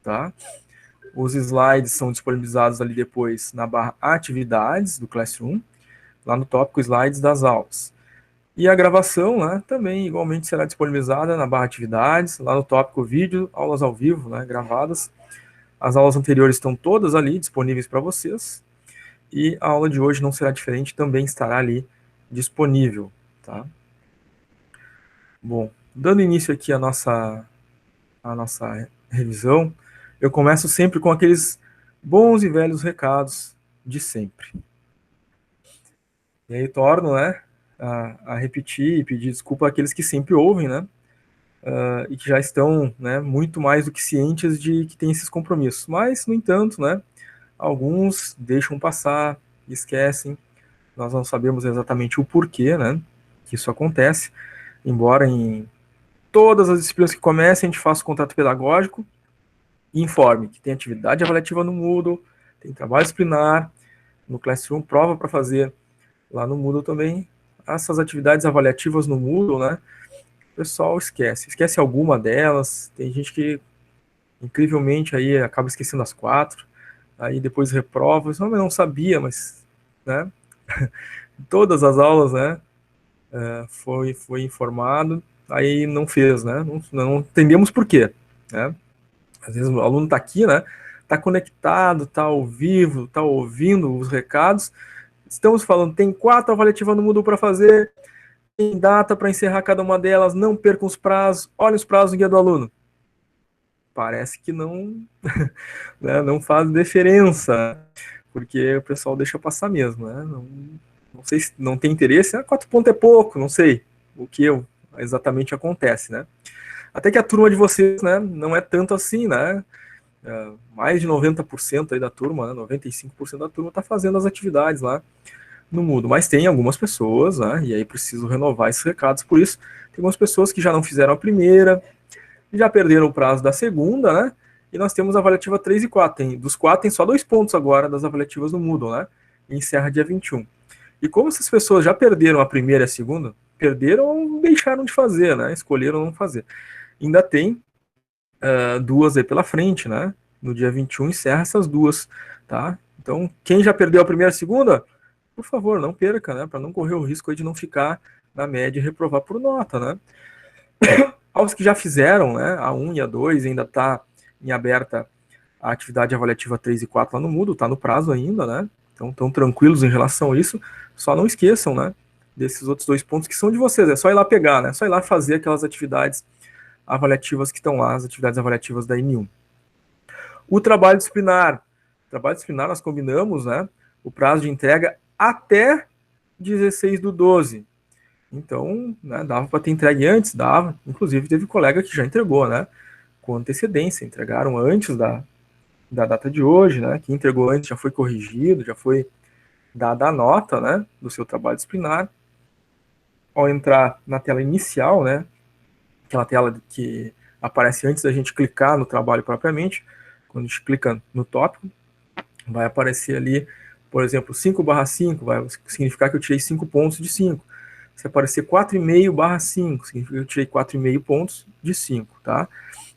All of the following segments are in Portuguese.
tá? Os slides são disponibilizados ali depois na barra Atividades do Classroom, lá no tópico Slides das aulas. E a gravação, né, também igualmente será disponibilizada na barra Atividades, lá no tópico Vídeo, aulas ao vivo, né, gravadas. As aulas anteriores estão todas ali disponíveis para vocês. E a aula de hoje não será diferente, também estará ali disponível, tá? Bom, dando início aqui à nossa revisão, eu começo sempre com aqueles bons e velhos recados de sempre. E aí torno, né, a repetir e pedir desculpa àqueles que sempre ouvem, né, e que já estão, né, muito mais do que cientes de que tem esses compromissos. Mas, no entanto, né, alguns deixam passar, esquecem. Nós não sabemos exatamente o porquê, né, que isso acontece, embora em todas as disciplinas que comecem a gente faça o contrato pedagógico e informe que tem atividade avaliativa no Moodle, tem trabalho disciplinar, no Classroom, prova para fazer lá no Moodle também. Essas atividades avaliativas no Moodle, né, o pessoal esquece alguma delas, tem gente que incrivelmente aí acaba esquecendo as 4, aí depois reprova, não sabia, mas, né, todas as aulas, né, foi informado, aí não fez, né, não entendemos por quê, né. Às vezes o aluno está aqui, né, está conectado, está ao vivo, está ouvindo os recados, estamos falando, tem 4 avaliativas no Moodle para fazer, tem data para encerrar cada uma delas, não percam os prazos, olhem os prazos no guia do aluno. Parece que não, né, não faz diferença, porque o pessoal deixa passar mesmo, né, não sei se não tem interesse, 4 pontos é pouco, não sei o que exatamente acontece, né. Até que a turma de vocês, né, não é tanto assim, né, mais de 90% aí da turma, né, 95% da turma está fazendo as atividades lá no Moodle, mas tem algumas pessoas, né, e aí preciso renovar esses recados, por isso, tem algumas pessoas que já não fizeram a primeira, já perderam o prazo da segunda, né, e nós temos a avaliativa 3 e 4, dos 4 tem só 2 pontos agora das avaliativas no Moodle, né, e encerra dia 21. E como essas pessoas já perderam a primeira e a segunda, perderam ou deixaram de fazer, né, escolheram não fazer. Ainda tem 2 aí pela frente, né, no dia 21 encerra essas 2, tá, então quem já perdeu a primeira e a segunda, por favor, não perca, né, para não correr o risco aí de não ficar na média e reprovar por nota, né. Aos que já fizeram, né, a 1 e a 2, ainda está em aberta a atividade avaliativa 3 e 4 lá no Moodle, está no prazo ainda, né, então estão tranquilos em relação a isso, só não esqueçam, né, desses outros 2 pontos que são de vocês, é só ir lá pegar, né, só ir lá fazer aquelas atividades avaliativas que estão lá, as atividades avaliativas da N1. O trabalho disciplinar nós combinamos, né, o prazo de entrega até 16/12. Então, né, dava para ter entregue antes, dava. Inclusive, teve colega que já entregou, né, com antecedência, entregaram antes da data de hoje, né, quem entregou antes já foi corrigido, já foi dada a nota, né, do seu trabalho disciplinar. Ao entrar na tela inicial, né, aquela tela que aparece antes da gente clicar no trabalho propriamente, quando a gente clica no tópico, vai aparecer ali, por exemplo, 5/5, vai significar que eu tirei 5 pontos de 5. Se aparecer 4,5/5, significa que eu tirei 4,5 pontos de 5, tá?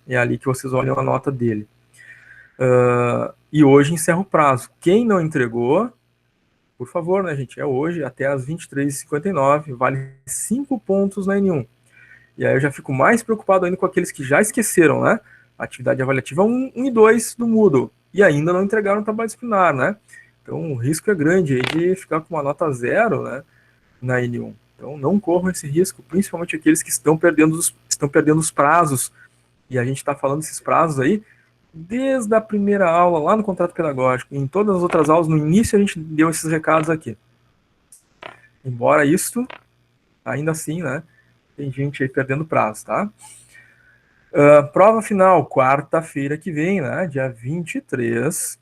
É ali que vocês olham a nota dele. E hoje encerra o prazo. Quem não entregou, por favor, né, gente, é hoje até as 23h59, vale 5 pontos na N1. E aí eu já fico mais preocupado ainda com aqueles que já esqueceram, né? Atividade avaliativa 1 e 2 do Moodle, e ainda não entregaram o trabalho disciplinar, né? Então o risco é grande aí de ficar com uma nota 0, né, na N1. Então não corram esse risco, principalmente aqueles que estão perdendo os prazos, e a gente está falando desses prazos aí desde a primeira aula, lá no contrato pedagógico, em todas as outras aulas, no início a gente deu esses recados aqui. Embora isso, ainda assim, né, tem gente aí perdendo prazo, tá? Prova final, quarta-feira que vem, né, dia 23,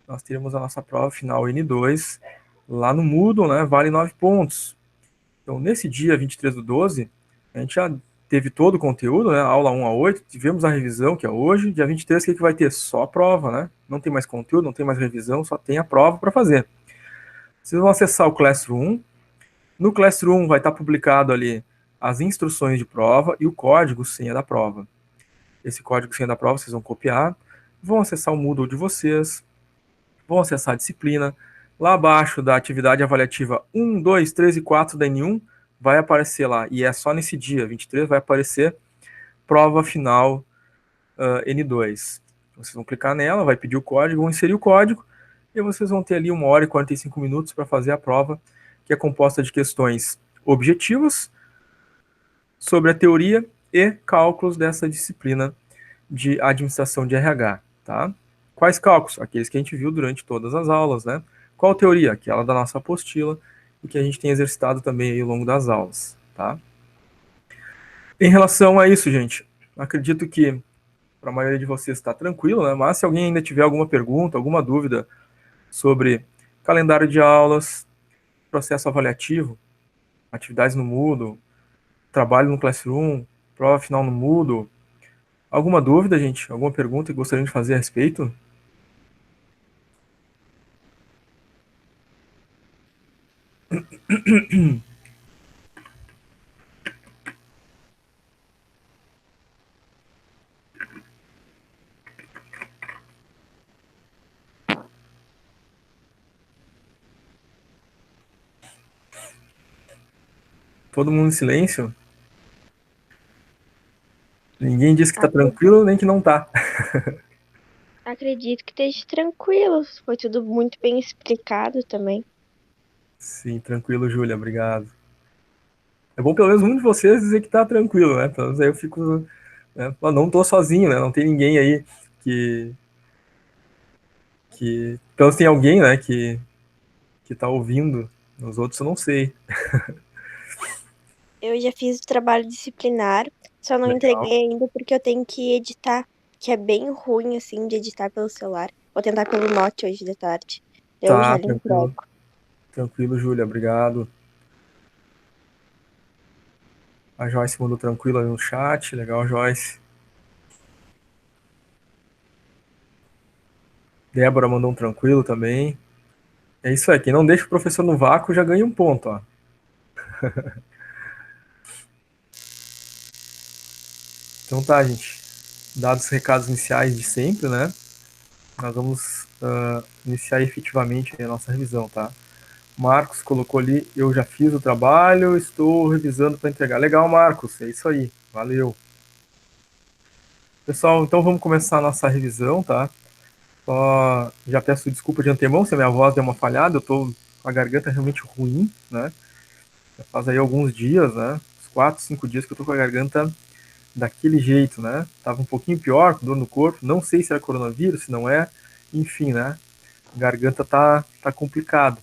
nós teremos a nossa prova final N2, lá no Moodle, né, vale 9 pontos. Então, nesse dia 23/12, a gente já teve todo o conteúdo, né, aula 1 a 8, tivemos a revisão, que é hoje, dia 23, o que vai ter? Só a prova, né, não tem mais conteúdo, não tem mais revisão, só tem a prova para fazer. Vocês vão acessar o Classroom, no Classroom vai estar publicado ali as instruções de prova e o código senha da prova. Esse código senha da prova vocês vão copiar, vão acessar o Moodle de vocês, vão acessar a disciplina. Lá abaixo da atividade avaliativa 1, 2, 3 e 4 da N1, vai aparecer lá, e é só nesse dia, 23, vai aparecer prova final N2. Vocês vão clicar nela, vai pedir o código, vão inserir o código, e vocês vão ter ali 1 hora e 45 minutos para fazer a prova, que é composta de questões objetivas sobre a teoria e cálculos dessa disciplina de administração de RH, tá? Quais cálculos? Aqueles que a gente viu durante todas as aulas, né? Qual teoria? Aquela da nossa apostila e que a gente tem exercitado também aí ao longo das aulas, tá? Em relação a isso, gente, acredito que para a maioria de vocês está tranquilo, né? Mas se alguém ainda tiver alguma pergunta, alguma dúvida sobre calendário de aulas, processo avaliativo, atividades no Moodle, trabalho no Classroom, prova final no Moodle, alguma dúvida, gente? Alguma pergunta que gostariam de fazer a respeito? Todo mundo em silêncio? Ninguém disse que está tranquilo, nem que não está. Acredito que esteja tranquilo. Foi tudo muito bem explicado também. Sim, tranquilo, Júlia, obrigado. É bom pelo menos um de vocês dizer que está tranquilo, né? Pelo menos aí eu fico, né? Não estou sozinho, né? Não tem ninguém aí que pelo menos tem alguém, né, que tá ouvindo. Os outros eu não sei. Eu já fiz o trabalho disciplinar, só não Legal. entreguei ainda porque eu tenho que editar, que é bem ruim, assim, de editar pelo celular. Vou tentar pelo Note hoje de tarde. Eu já Tá, lhe entrego. tranquilo. Tranquilo, Júlia, obrigado. A Joyce mandou tranquilo aí no chat. Legal, Joyce. Débora mandou um tranquilo também. É isso aí, quem não deixa o professor no vácuo já ganha um ponto, ó. Então tá, gente. Dados os recados iniciais de sempre, né? Nós vamos iniciar efetivamente a nossa revisão, tá? Marcos colocou ali, eu já fiz o trabalho, estou revisando para entregar. Legal, Marcos, é isso aí. Valeu. Pessoal, então vamos começar a nossa revisão, tá? Só já peço desculpa de antemão se a minha voz deu uma falhada, eu tô com a garganta realmente ruim, né? Já faz aí alguns dias, né? Uns 4, 5 dias que eu tô com a garganta daquele jeito, né? Tava um pouquinho pior, com dor no corpo, não sei se era coronavírus, se não é, enfim, né? A garganta tá complicado.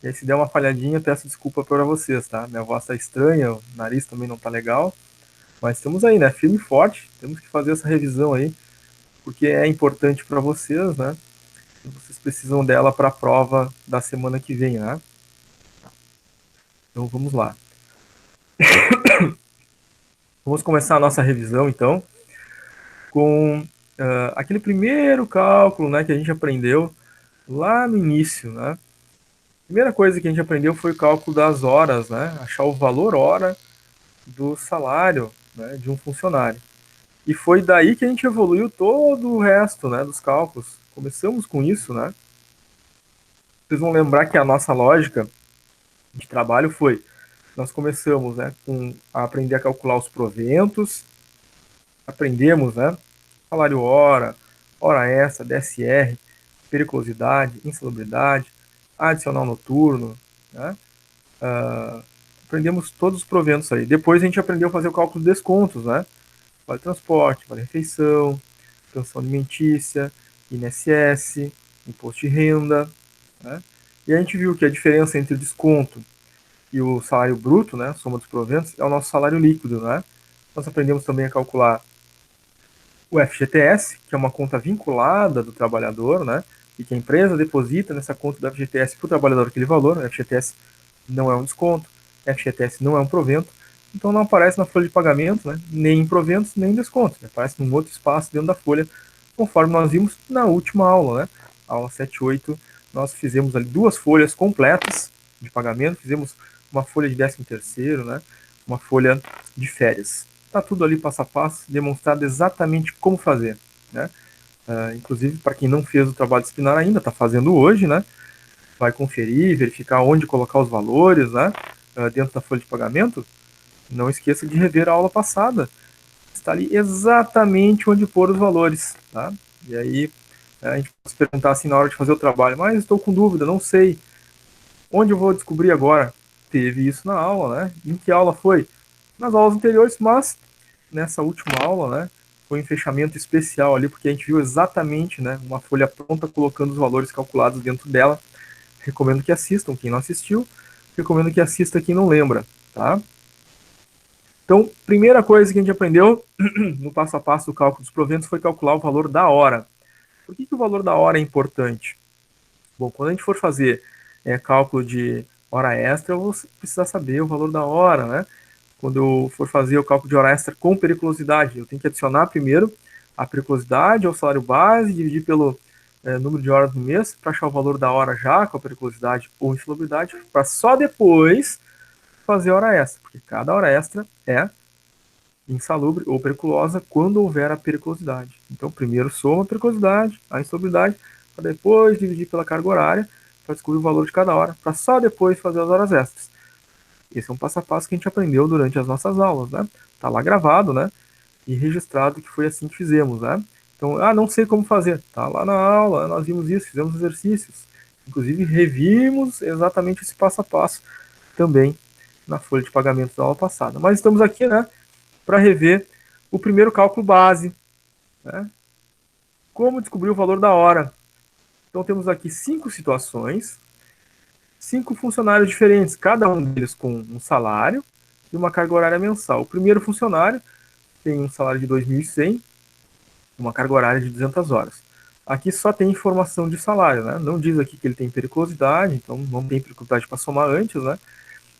E aí se der uma falhadinha, peço desculpa para vocês, tá? Minha voz tá estranha, o nariz também não tá legal, mas estamos aí, né? Firme e forte, temos que fazer essa revisão aí, porque é importante para vocês, né? Vocês precisam dela para a prova da semana que vem, né? Então vamos lá. Vamos começar a nossa revisão, então, com aquele primeiro cálculo, né, que a gente aprendeu lá no início, né? A primeira coisa que a gente aprendeu foi o cálculo das horas, né? Achar o valor hora do salário, né, de um funcionário. E foi daí que a gente evoluiu todo o resto, né, dos cálculos. Começamos com isso, né? Vocês vão lembrar que a nossa lógica de trabalho foi: nós começamos, né, a aprender a calcular os proventos, aprendemos, né, salário hora, hora extra, DSR, periculosidade, insalubridade, adicional noturno, né? Aprendemos todos os proventos aí. Depois a gente aprendeu a fazer o cálculo dos descontos, né? Vale transporte, vale refeição, pensão alimentícia, INSS, imposto de renda, né? E a gente viu que a diferença entre o desconto e o salário bruto, né, soma dos proventos, é o nosso salário líquido, né? Nós aprendemos também a calcular o FGTS, que é uma conta vinculada do trabalhador, né? E que a empresa deposita nessa conta do FGTS para o trabalhador aquele valor. O FGTS não é um desconto, FGTS não é um provento, então não aparece na folha de pagamento, né? Nem em proventos, nem em descontos. Né? Aparece num outro espaço dentro da folha, conforme nós vimos na última aula, né? Aula 7 e 8, nós fizemos ali 2 folhas completas de pagamento, fizemos uma folha de 13º, né? Uma folha de férias. Está tudo ali passo a passo, demonstrado exatamente como fazer, né? inclusive para quem não fez o trabalho disciplinar ainda, está fazendo hoje, né? Vai conferir, verificar onde colocar os valores, né? Dentro da folha de pagamento. Não esqueça de rever a aula passada. Está ali exatamente onde pôr os valores, tá? E aí a gente pode se perguntar assim na hora de fazer o trabalho, mas estou com dúvida, não sei. Onde eu vou descobrir agora? Teve isso na aula, né? Em que aula foi? Nas aulas anteriores, mas nessa última aula, né? Foi um fechamento especial ali, porque a gente viu exatamente, né? Uma folha pronta colocando os valores calculados dentro dela. Recomendo que assistam, quem não assistiu. Recomendo que assista quem não lembra, tá? Então, primeira coisa que a gente aprendeu no passo a passo do cálculo dos proventos foi calcular o valor da hora. Por que o valor da hora é importante? Bom, quando a gente for fazer cálculo de hora extra, eu vou precisar saber o valor da hora, né? Quando eu for fazer o cálculo de hora extra com periculosidade, eu tenho que adicionar primeiro a periculosidade ao salário base, dividir pelo número de horas no mês, para achar o valor da hora já com a periculosidade ou insalubridade, para só depois fazer a hora extra, porque cada hora extra é insalubre ou periculosa quando houver a periculosidade. Então, primeiro soma a periculosidade, a insalubridade, para depois dividir pela carga horária, para descobrir o valor de cada hora, para só depois fazer as horas extras. Esse é um passo a passo que a gente aprendeu durante as nossas aulas, né? Tá lá gravado, né? E registrado que foi assim que fizemos, né? Então, não sei como fazer. Tá lá na aula, nós vimos isso, fizemos exercícios. Inclusive, revimos exatamente esse passo a passo também na folha de pagamento da aula passada. Mas estamos aqui, né, para rever o primeiro cálculo base, né? Como descobrir o valor da hora. Então, temos aqui 5 situações, 5 funcionários diferentes, cada um deles com um salário e uma carga horária mensal. O primeiro funcionário tem um salário de 2.100, uma carga horária de 200 horas. Aqui só tem informação de salário, né? Não diz aqui que ele tem periculosidade, então não tem periculosidade para somar antes, né?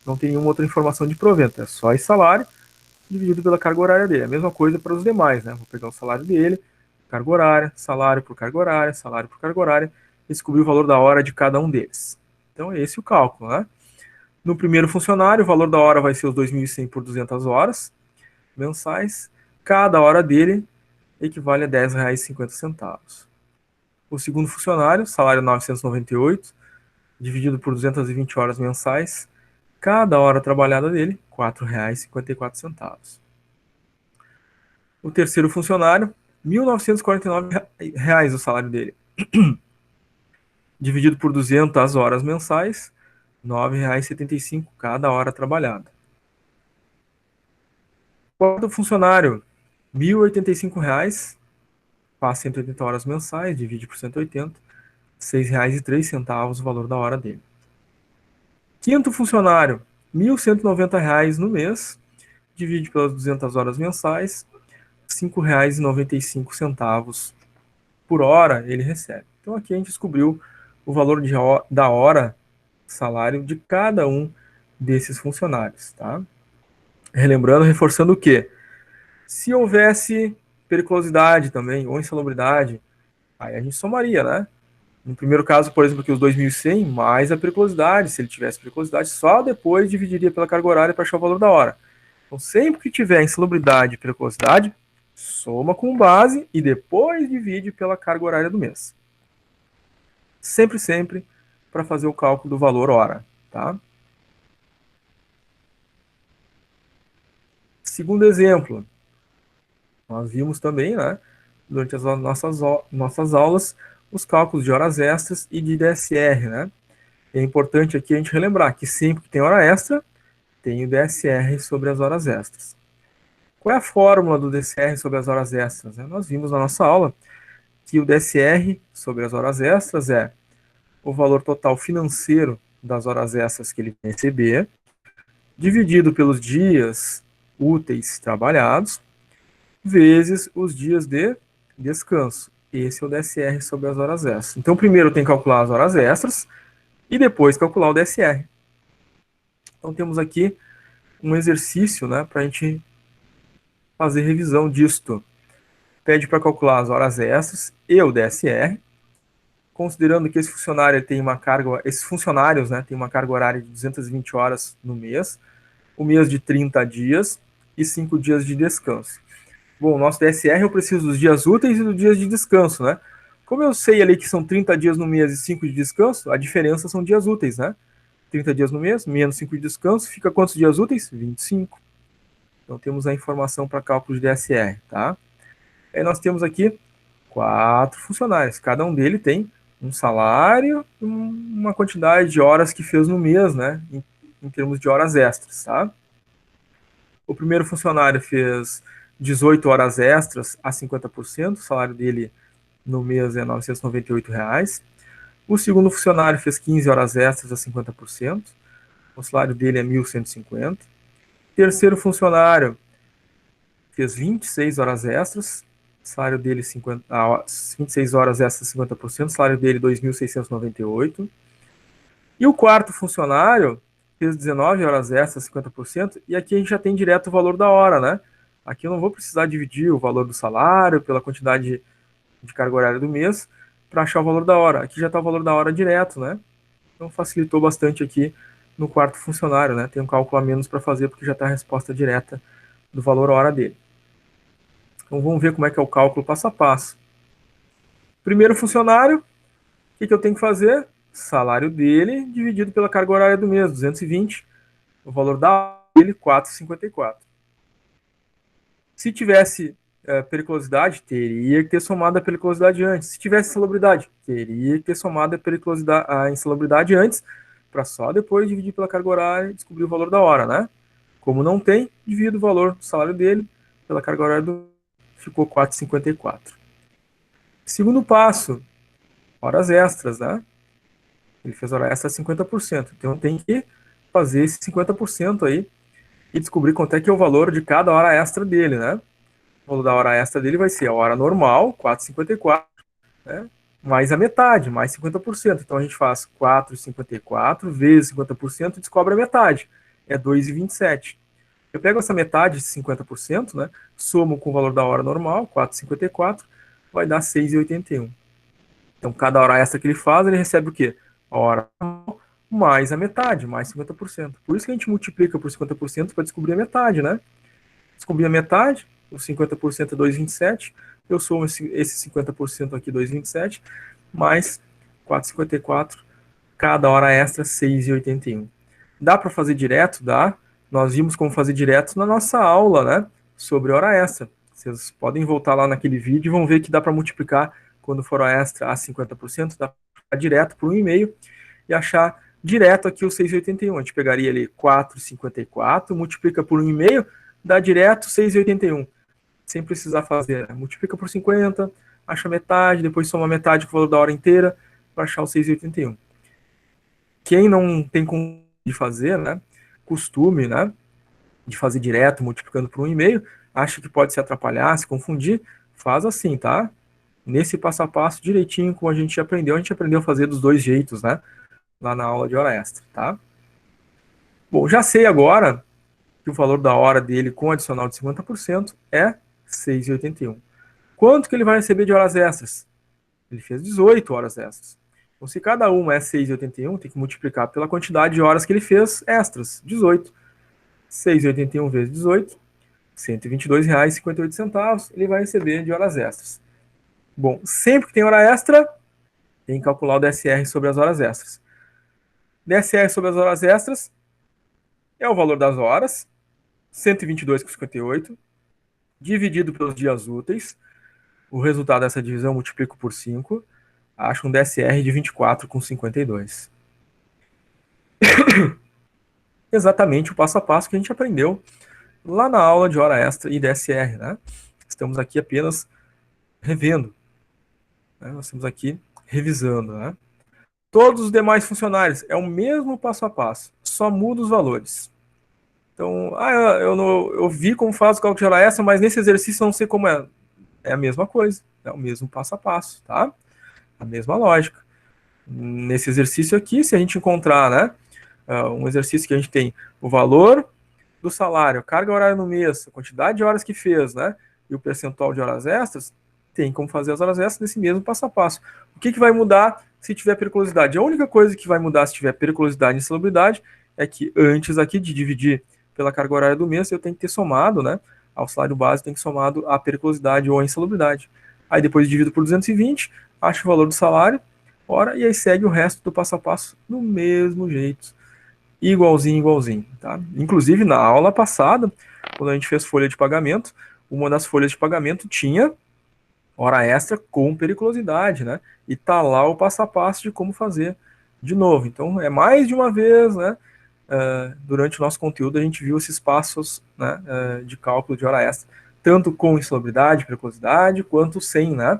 Não tem nenhuma outra informação de provento, é só esse salário dividido pela carga horária dele. A mesma coisa para os demais, né? Vou pegar o salário dele, carga horária, salário por carga horária, salário por carga horária, e descobrir o valor da hora de cada um deles. Então é esse o cálculo, né? No primeiro funcionário, o valor da hora vai ser os 2.100 por 200 horas mensais. Cada hora dele equivale a R$10,50. O segundo funcionário, salário 998, dividido por 220 horas mensais. Cada hora trabalhada dele, R$4,54. O terceiro funcionário, R$1.949 o salário dele. Dividido por 200 horas mensais, R$9,75 cada hora trabalhada. Quarto funcionário, R$1.085, faz 180 horas mensais, divide por 180, R$6,03 o valor da hora dele. Quinto funcionário, R$1.190 no mês, divide pelas 200 horas mensais, R$5,95 por hora ele recebe. Então aqui a gente descobriu o valor da hora, salário de cada um desses funcionários, tá? Relembrando, reforçando o quê? Se houvesse periculosidade também, ou insalubridade, aí a gente somaria, né? No primeiro caso, por exemplo, que os 2.100 mais a periculosidade, se ele tivesse periculosidade, só depois dividiria pela carga horária para achar o valor da hora. Então, sempre que tiver insalubridade e periculosidade, soma com base e depois divide pela carga horária do mês. Sempre, sempre, para fazer o cálculo do valor hora, tá? Segundo exemplo, nós vimos também, né, durante as nossas aulas, os cálculos de horas extras e de DSR, né? É importante aqui a gente relembrar que sempre que tem hora extra, tem o DSR sobre as horas extras. Qual é a fórmula do DSR sobre as horas extras? Nós vimos na nossa aula que o DSR sobre as horas extras é o valor total financeiro das horas extras que ele vai receber, dividido pelos dias úteis trabalhados, vezes os dias de descanso. Esse é o DSR sobre as horas extras. Então, primeiro tem que calcular as horas extras e depois calcular o DSR. Então, temos aqui um exercício, né, para a gente fazer revisão disto. Pede para calcular as horas extras e o DSR, considerando que esse funcionário tem uma carga, esses funcionários, né, tem uma carga horária de 220 horas no mês, o mês de 30 dias e 5 dias de descanso. Bom, o nosso DSR eu preciso dos dias úteis e dos dias de descanso, né? Como eu sei ali que são 30 dias no mês e 5 de descanso, a diferença são dias úteis, né? 30 dias no mês, menos 5 de descanso, fica quantos dias úteis? 25. Então temos a informação para cálculo de DSR, tá? Aí nós temos aqui 4 funcionários, cada um deles tem um salário, uma quantidade de horas que fez no mês, né? Em termos de horas extras, tá? O primeiro funcionário fez 18 horas extras a 50%, o salário dele no mês é R$ 998. O segundo funcionário fez 15 horas extras a 50%, o salário dele é 1.150. O terceiro funcionário fez 26 horas extras, o salário dele 26 horas extras a 50%, o salário dele 2.698. E o quarto funcionário fez 19 horas extras, 50%, e aqui a gente já tem direto o valor da hora, né? Aqui eu não vou precisar dividir o valor do salário pela quantidade de carga horária do mês para achar o valor da hora. Aqui já está o valor da hora direto, né? Então facilitou bastante aqui no quarto funcionário, né? Tem um cálculo a menos para fazer porque já está a resposta direta do valor hora dele. Então vamos ver como é que é o cálculo passo a passo. Primeiro funcionário, o que eu tenho que fazer? Salário dele dividido pela carga horária do mês, 220. O valor da hora dele, 4,54. Se tivesse periculosidade, teria que ter somado a periculosidade antes. Se tivesse insalubridade, teria que ter somado a insalubridade antes, para só depois dividir pela carga horária e descobrir o valor da hora, né? Como não tem, divido o valor do salário dele pela carga horária do... ficou 4,54. Segundo passo, horas extras, né? Ele fez hora extra 50%. Então tem que fazer esse 50% aí e descobrir quanto é que é o valor de cada hora extra dele, né? O valor da hora extra dele vai ser a hora normal, 4,54, né? Mais a metade, mais 50%. Então a gente faz 4,54 vezes 50% e descobre a metade. É 2,27. Eu pego essa metade de 50%, né? Somo com o valor da hora normal, 4,54, vai dar 6,81. Então cada hora extra que ele faz, ele recebe o quê? A hora normal mais a metade, mais 50%. Por isso que a gente multiplica por 50% para descobrir a metade, né? Descobrir a metade, os 50% é 2,27, eu somo esse 50% aqui, 2,27, mais 4,54, cada hora extra, 6,81. Dá para fazer direto? Dá. Nós vimos como fazer direto na nossa aula, né? Sobre hora extra. Vocês podem voltar lá naquele vídeo e vão ver que dá para multiplicar quando for hora extra a 50%, dá para direto por 1,5 e achar direto aqui o 6,81. A gente pegaria ali 4,54, multiplica por 1,5, dá direto 6,81. Sem precisar fazer. Multiplica por 50, acha metade, depois soma metade com o valor da hora inteira para achar o 6,81. Quem não tem como de fazer, né, costume, né, de fazer direto, multiplicando por 1,5, acha que pode se atrapalhar, se confundir, faz assim, tá? Nesse passo a passo, direitinho, como a gente aprendeu a fazer dos dois jeitos, né? Lá na aula de hora extra, tá? Bom, já sei agora que o valor da hora dele com adicional de 50% é 6,81. Quanto que ele vai receber de horas extras? Ele fez 18 horas extras. Então, se cada uma é 6,81, tem que multiplicar pela quantidade de horas que ele fez extras, 18. 6,81 vezes 18, R$ 122,58 ele vai receber de horas extras. Bom, sempre que tem hora extra, tem que calcular o DSR sobre as horas extras. DSR sobre as horas extras é o valor das horas, 122,58, dividido pelos dias úteis. O resultado dessa divisão eu multiplico por 5, acho um DSR de 24,52. Exatamente o passo a passo que a gente aprendeu lá na aula de hora extra e DSR, né? Estamos aqui apenas revendo, né? Nós estamos aqui revisando, né? Todos os demais funcionários é o mesmo passo a passo, só muda os valores. Então, eu vi como faz o cálculo de hora extra, mas nesse exercício eu não sei como é. É a mesma coisa, é o mesmo passo a passo, tá? A mesma lógica. Nesse exercício aqui, se a gente encontrar, né, um exercício que a gente tem o valor do salário, carga horária no mês, a quantidade de horas que fez, né, e o percentual de horas extras, tem como fazer as horas extras nesse mesmo passo a passo. O que vai mudar se tiver periculosidade? A única coisa que vai mudar se tiver periculosidade e insalubridade é que antes aqui de dividir pela carga horária do mês, eu tenho que ter somado, né, ao salário base tem que somado a periculosidade ou a insalubridade. Aí depois divido por 220, acho o valor do salário, hora, e aí segue o resto do passo a passo do mesmo jeito. Igualzinho, igualzinho, tá? Inclusive, na aula passada, quando a gente fez folha de pagamento, uma das folhas de pagamento tinha hora extra com periculosidade, né? E tá lá o passo a passo de como fazer de novo. Então, é mais de uma vez, né? Durante o nosso conteúdo, a gente viu esses passos, né, de cálculo de hora extra, tanto com insalubridade, periculosidade, quanto sem, né?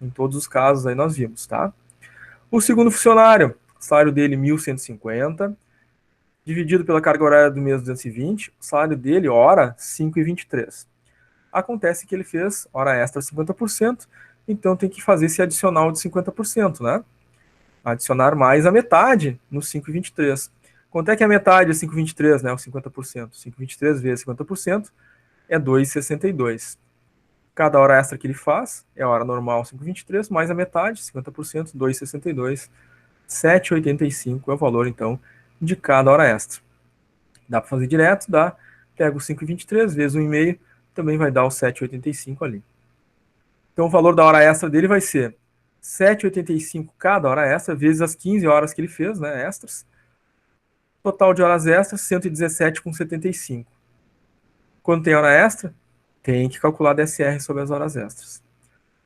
Em todos os casos aí nós vimos, tá? O segundo funcionário, salário dele 1.150, dividido pela carga horária do mês 220, o salário dele, hora, 5,23. Acontece que ele fez hora extra 50%, então tem que fazer esse adicional de 50%, né? Adicionar mais a metade no 5,23. Quanto é que é a metade é 5,23, né? O 50%. 5,23 vezes 50% é 2,62. Cada hora extra que ele faz é a hora normal 5,23, mais a metade, 50%, 2,62. 7,85 é o valor, então, de cada hora extra. Dá para fazer direto, dá. Pega o 5,23 vezes 1,5, também vai dar o 7,85 ali. Então, o valor da hora extra dele vai ser 7,85 cada hora extra, vezes as 15 horas que ele fez, né, extras. Total de horas extras, 117,75. Quando tem hora extra, tem que calcular DSR sobre as horas extras.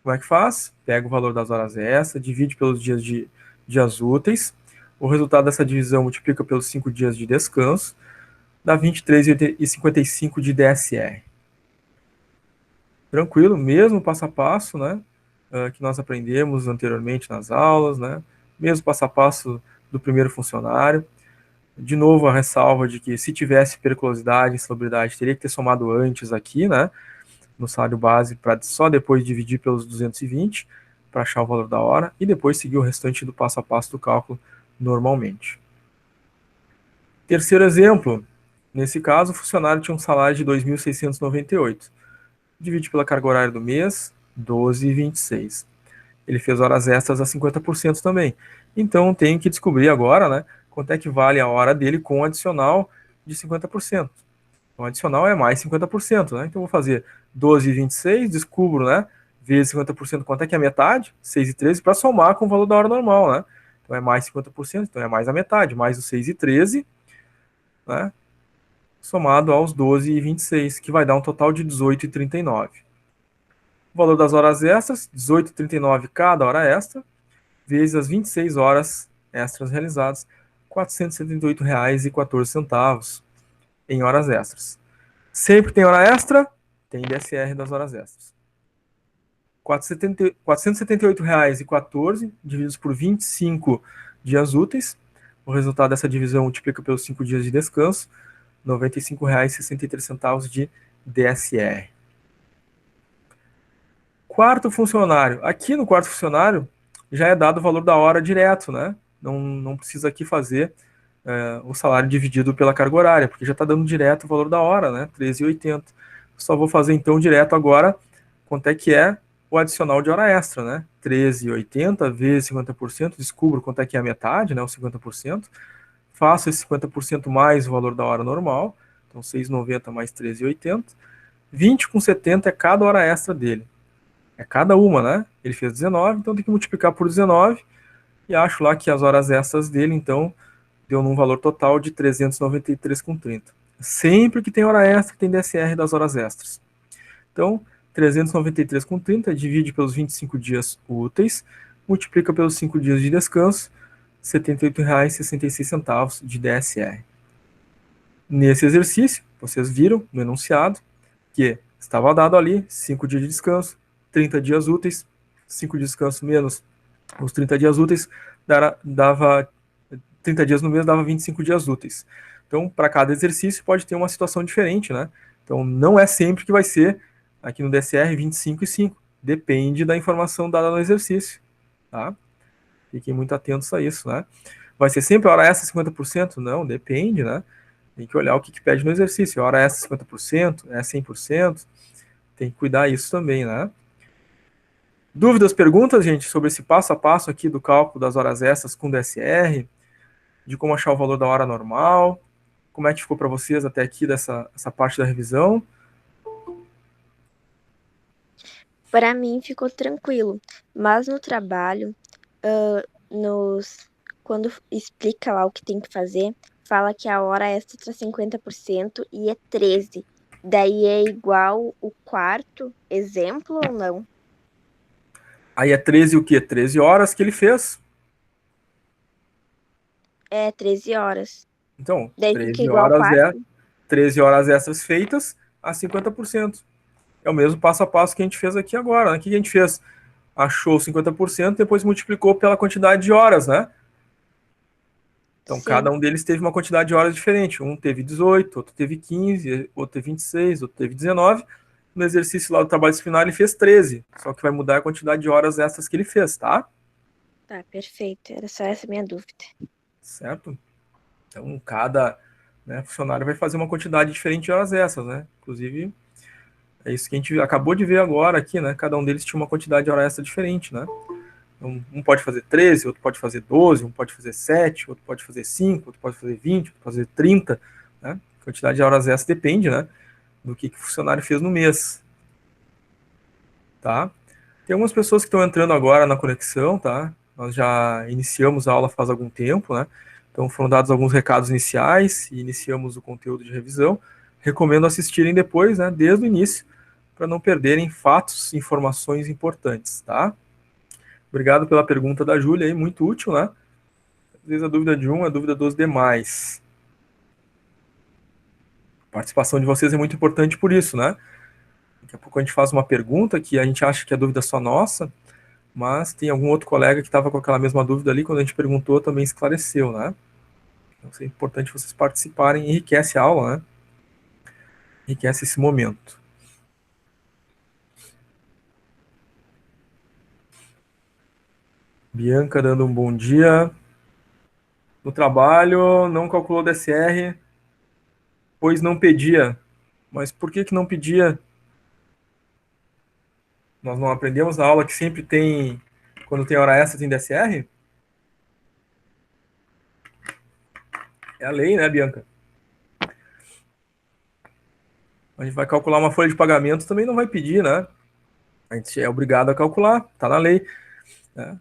Como é que faz? Pega o valor das horas extras, divide pelos dias úteis. O resultado dessa divisão multiplica pelos 5 dias de descanso, dá 23,55 de DSR. Tranquilo, mesmo passo a passo, né? Que nós aprendemos anteriormente nas aulas, né? Mesmo passo a passo do primeiro funcionário. De novo, a ressalva de que se tivesse periculosidade e insalubridade, teria que ter somado antes aqui, né? No salário base, para só depois dividir pelos 220, para achar o valor da hora, e depois seguir o restante do passo a passo do cálculo normalmente. Terceiro exemplo, nesse caso, o funcionário tinha um salário de 2.698. Divide pela carga horária do mês, 12,26. Ele fez horas extras a 50% também. Então, tenho que descobrir agora, né, quanto é que vale a hora dele com o adicional de 50%. O adicional é mais 50%, né? Então, vou fazer 12,26, descubro, né, vezes 50%, quanto é que é a metade? 6,13, para somar com o valor da hora normal, né? Então, é mais 50%, então é mais a metade, mais o 6,13, né, somado aos 12,26, que vai dar um total de 18,39. O valor das horas extras, 18,39 cada hora extra, vezes as 26 horas extras realizadas, R$ 478,14 em horas extras. Sempre tem hora extra, tem DSR das horas extras. R$ 478,14 divididos por 25 dias úteis. O resultado dessa divisão multiplica pelos 5 dias de descanso, R$ 95,63 de DSR. Quarto funcionário. Aqui no quarto funcionário já é dado o valor da hora direto, né? Não precisa aqui fazer o salário dividido pela carga horária, porque já está dando direto o valor da hora, né? 13,80. Só vou fazer então direto agora quanto é que é o adicional de hora extra, né? 13,80 vezes 50%, descubro quanto é que é a metade, né? O 50%. Faço esse 50% mais o valor da hora normal, então 6,90 mais 13,80. 20,70 é cada hora extra dele. É cada uma, né? Ele fez 19, então tem que multiplicar por 19 e acho lá que as horas extras dele, então, deu num valor total de 393,30. Sempre que tem hora extra, tem DSR das horas extras. Então, 393,30 divide pelos 25 dias úteis, multiplica pelos 5 dias de descanso, R$ 78,66 de DSR. Nesse exercício, vocês viram no enunciado que estava dado ali 5 dias de descanso, 30 dias úteis, 5 de descanso menos os 30 dias úteis, dava 30 dias no mês, dava 25 dias úteis. Então, para cada exercício pode ter uma situação diferente, né? Então, não é sempre que vai ser, aqui no DSR, 25 e 5. Depende da informação dada no exercício, tá? Fiquem muito atentos a isso, né? Vai ser sempre a hora extra 50%? Não, depende, né? Tem que olhar o que pede no exercício. A hora extra 50%, é 100%, tem que cuidar isso também, né? Dúvidas, perguntas, gente, sobre esse passo a passo aqui do cálculo das horas extras com DSR, de como achar o valor da hora normal? Como é que ficou para vocês até aqui essa parte da revisão? Para mim ficou tranquilo, mas no trabalho, quando explica lá o que tem que fazer, fala que a hora extra tá 50% e é 13. Daí é igual o quarto exemplo ou não? Aí é 13 o quê? 13 horas que ele fez. É 13 horas. Então, Daí fica igual o 13 horas extras feitas a 50%. É o mesmo passo a passo que a gente fez aqui agora, né? O que a gente fez? Achou 50%, depois multiplicou pela quantidade de horas, né? Então, cada Sim. um deles teve uma quantidade de horas diferente. Um teve 18, outro teve 15, outro teve 26, outro teve 19. No exercício lá do trabalho disciplinar, ele fez 13. Só que vai mudar a quantidade de horas extras que ele fez, tá? Tá, perfeito. Era só essa minha dúvida. Certo? Então, cada, né, funcionário vai fazer uma quantidade diferente de horas extras, né? Inclusive, é isso que a gente acabou de ver agora aqui, né? Cada um deles tinha uma quantidade de hora extra diferente, né? Um pode fazer 13, outro pode fazer 12, um pode fazer 7, outro pode fazer 5, outro pode fazer 20, outro pode fazer 30, né? A quantidade de horas extras depende, né? Do que o funcionário fez no mês, tá? Tem algumas pessoas que estão entrando agora na conexão, tá? Nós já iniciamos a aula faz algum tempo, né? Então foram dados alguns recados iniciais e iniciamos o conteúdo de revisão. Recomendo assistirem depois, né? Desde o início, para não perderem fatos e informações importantes, tá? Obrigado pela pergunta da Júlia aí, muito útil, né? Às vezes a dúvida de um é a dúvida dos demais. A participação de vocês é muito importante por isso, né? Daqui a pouco a gente faz uma pergunta que a gente acha que é dúvida só nossa, mas tem algum outro colega que estava com aquela mesma dúvida ali, quando a gente perguntou, também esclareceu, né? Então é importante vocês participarem, enriquece a aula, né? Enriquece esse momento. Bianca dando um bom dia. No trabalho, não calculou DSR, pois não pedia. Mas por que não pedia? Nós não aprendemos na aula que sempre tem, quando tem hora extra, tem DSR? É a lei, né, Bianca? A gente vai calcular uma folha de pagamento, também não vai pedir, né? A gente é obrigado a calcular, tá na lei. Né?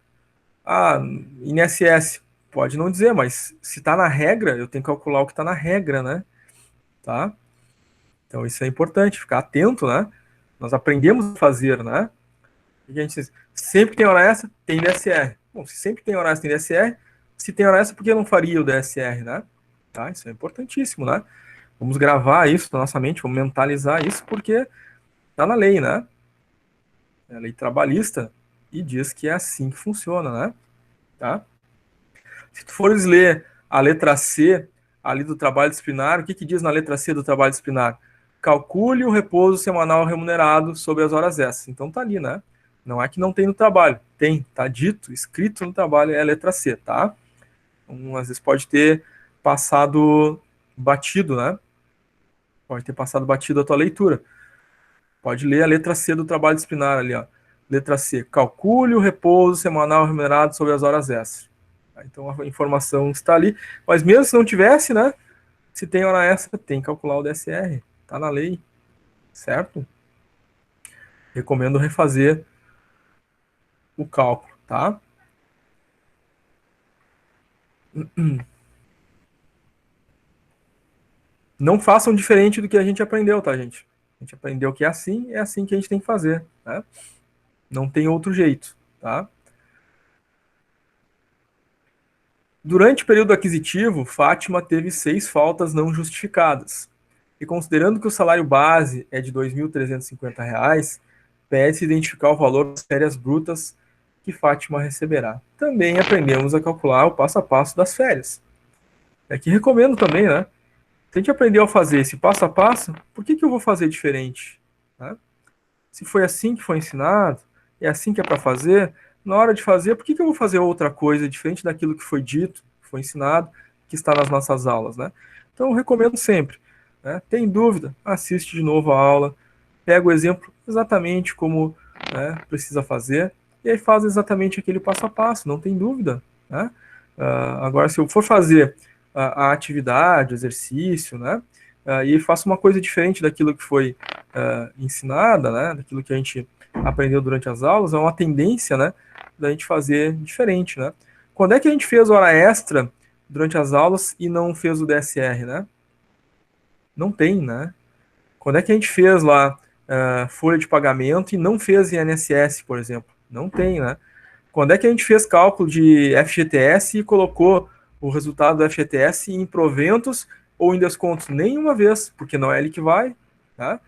Ah, INSS, pode não dizer, mas se tá na regra, eu tenho que calcular o que tá na regra, né? Tá? Então isso é importante, ficar atento, né? Nós aprendemos a fazer, né? E a gente sempre tem hora extra, tem DSR. Bom, se sempre tem hora extra, tem DSR. Se tem hora extra, por que não faria o DSR, né? Tá? Isso é importantíssimo, né? Vamos gravar isso na nossa mente, vamos mentalizar isso, porque tá na lei, né? É a lei trabalhista e diz que é assim que funciona, né? Tá? Se tu fores ler a letra C ali do trabalho disciplinar, o que diz na letra C do trabalho disciplinar? Calcule o repouso semanal remunerado sobre as horas extras. Então tá ali, né? Não é que não tem no trabalho. Tem, tá dito, escrito no trabalho, é a letra C, tá? Então, às vezes pode ter passado batido, né? Pode ter passado batido a tua leitura. Pode ler a letra C do trabalho disciplinar ali, ó. Letra C. Calcule o repouso semanal remunerado sobre as horas extras. Então a informação está ali. Mas mesmo se não tivesse, né? Se tem hora extra, tem que calcular o DSR. Tá na lei. Certo? Recomendo refazer o cálculo, tá? Não façam diferente do que a gente aprendeu, tá, gente? A gente aprendeu que é assim que a gente tem que fazer, né? Não tem outro jeito, tá? Durante o período aquisitivo, Fátima teve 6 faltas não justificadas. E considerando que o salário base é de R$ 2.350, pede-se identificar o valor das férias brutas que Fátima receberá. Também aprendemos a calcular o passo a passo das férias. É que recomendo também, né? Se a gente aprendeu a fazer esse passo a passo, por que eu vou fazer diferente? Né? Se foi assim que foi ensinado, é assim que é para fazer, na hora de fazer, por que eu vou fazer outra coisa diferente daquilo que foi dito, que foi ensinado, que está nas nossas aulas, né? Então, eu recomendo sempre. Né? Tem dúvida? Assiste de novo a aula, pega o exemplo exatamente como, né, precisa fazer, e aí faz exatamente aquele passo a passo, não tem dúvida. Né? Agora, se eu for fazer a atividade, o exercício, né, e faço uma coisa diferente daquilo que foi ensinada, né, daquilo que a gente aprendeu durante as aulas, é uma tendência, né, da gente fazer diferente, né? Quando é que a gente fez hora extra durante as aulas e não fez o DSR, né? Não tem, né? Quando é que a gente fez lá folha de pagamento e não fez INSS, por exemplo? Não tem, né? Quando é que a gente fez cálculo de FGTS e colocou o resultado do FGTS em proventos ou em descontos? Nenhuma vez, porque não é ele que vai, né?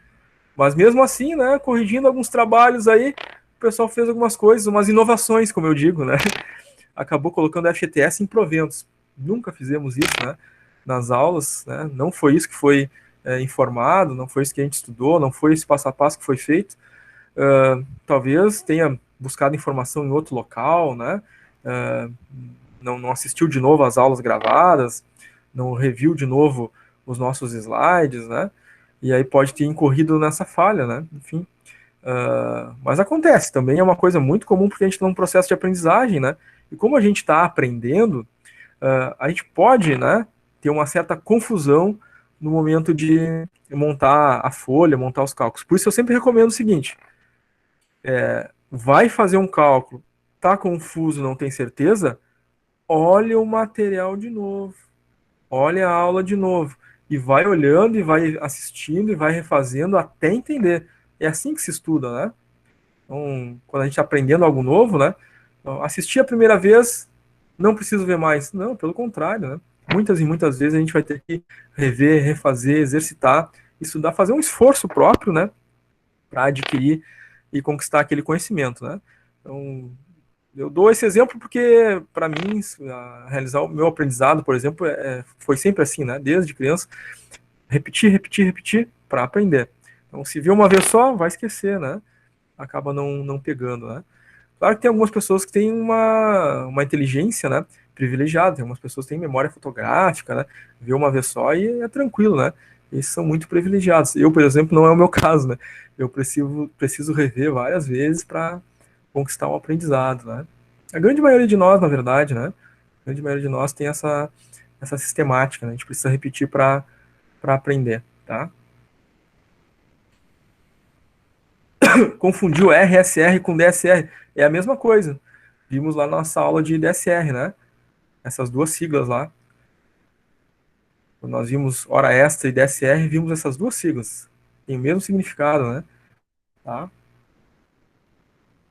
Mas mesmo assim, né, corrigindo alguns trabalhos aí, o pessoal fez algumas coisas, umas inovações, como eu digo, né? Acabou colocando FGTS em proventos. Nunca fizemos isso, né? Nas aulas, né? Não foi isso que foi informado, não foi isso que a gente estudou, não foi esse passo a passo que foi feito. Talvez tenha buscado informação em outro local, né? Não assistiu de novo às aulas gravadas, não reviu de novo os nossos slides, né? E aí pode ter incorrido nessa falha, né? Enfim. Mas acontece, também é uma coisa muito comum porque a gente está num processo de aprendizagem, né? E como a gente está aprendendo, a gente pode, né, ter uma certa confusão no momento de montar a folha, montar os cálculos. Por isso eu sempre recomendo o seguinte, vai fazer um cálculo, tá confuso, não tem certeza, olha o material de novo, olha a aula de novo, e vai olhando, e vai assistindo, e vai refazendo até entender. É assim que se estuda, né? Então, quando a gente está aprendendo algo novo, né? Então, assistir a primeira vez, não preciso ver mais. Não, pelo contrário, né? Muitas e muitas vezes a gente vai ter que rever, refazer, exercitar, estudar, fazer um esforço próprio, né? Para adquirir e conquistar aquele conhecimento, né? Então, eu dou esse exemplo porque, para mim, realizar o meu aprendizado, por exemplo, foi sempre assim, né? Desde criança, repetir, repetir, repetir para aprender. Então, se viu uma vez só, vai esquecer, né? Acaba não pegando, né? Claro que tem algumas pessoas que têm uma inteligência, né, privilegiada, tem algumas pessoas que têm memória fotográfica, né, vê uma vez só e é tranquilo, né? Esses são muito privilegiados. Eu, por exemplo, não é o meu caso, né? Eu preciso rever várias vezes para conquistar um aprendizado, né? A grande maioria de nós, na verdade, né? A grande maioria de nós tem essa sistemática, né? A gente precisa repetir para aprender, tá? Confundiu RSR com DSR. É a mesma coisa. Vimos lá na nossa aula de DSR, né? Essas duas siglas lá. Quando nós vimos hora extra e DSR, vimos essas duas siglas. Tem o mesmo significado, né? Tá?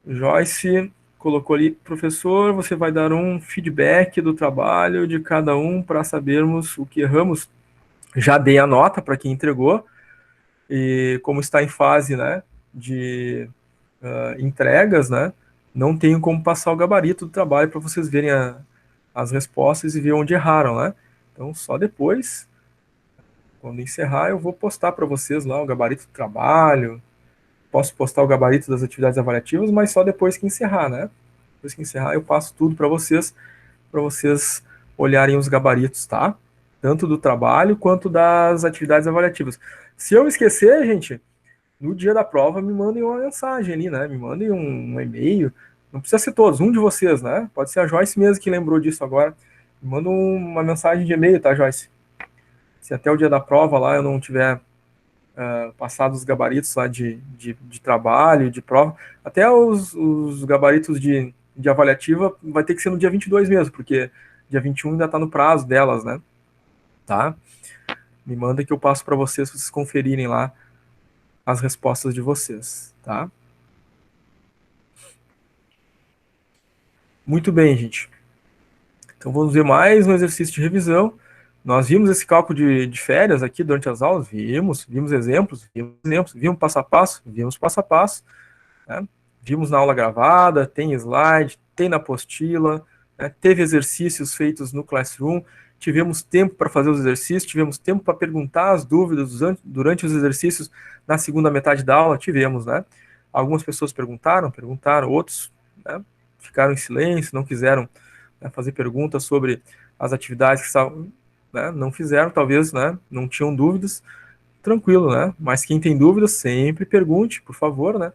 Joyce colocou ali, professor, você vai dar um feedback do trabalho de cada um para sabermos o que erramos. Já dei a nota para quem entregou. E como está em fase, né, de entregas, né, não tenho como passar o gabarito do trabalho para vocês verem as respostas e ver onde erraram, né? Então, só depois, quando encerrar, eu vou postar para vocês lá o gabarito do trabalho, posso postar o gabarito das atividades avaliativas, mas só depois que encerrar, né? Depois que encerrar, eu passo tudo para vocês olharem os gabaritos, tá? Tanto do trabalho quanto das atividades avaliativas. Se eu esquecer, gente, no dia da prova, me mandem uma mensagem ali, né? Me mandem um e-mail. Não precisa ser todos, um de vocês, né? Pode ser a Joyce mesmo que lembrou disso agora. Me manda uma mensagem de e-mail, tá, Joyce? Se até o dia da prova lá eu não tiver passado os gabaritos lá de trabalho, de prova, até os gabaritos de avaliativa vai ter que ser no dia 22 mesmo, porque dia 21 ainda está no prazo delas, né? Tá? Me manda que eu passo para vocês conferirem lá as respostas de vocês, tá? Muito bem, gente. Então vamos ver mais um exercício de revisão. Nós vimos esse cálculo de férias aqui durante as aulas, vimos exemplos, vimos passo a passo, né? Vimos na aula gravada, tem slide, tem na apostila, né? Teve exercícios feitos no Classroom, tivemos tempo para fazer os exercícios, tivemos tempo para perguntar as dúvidas durante os exercícios na segunda metade da aula, tivemos, né? Algumas pessoas perguntaram, outros, né, ficaram em silêncio, não quiseram, né, fazer perguntas sobre as atividades que estavam, né, não fizeram, talvez, né, não tinham dúvidas, tranquilo, né? Mas quem tem dúvidas, sempre pergunte, por favor, né?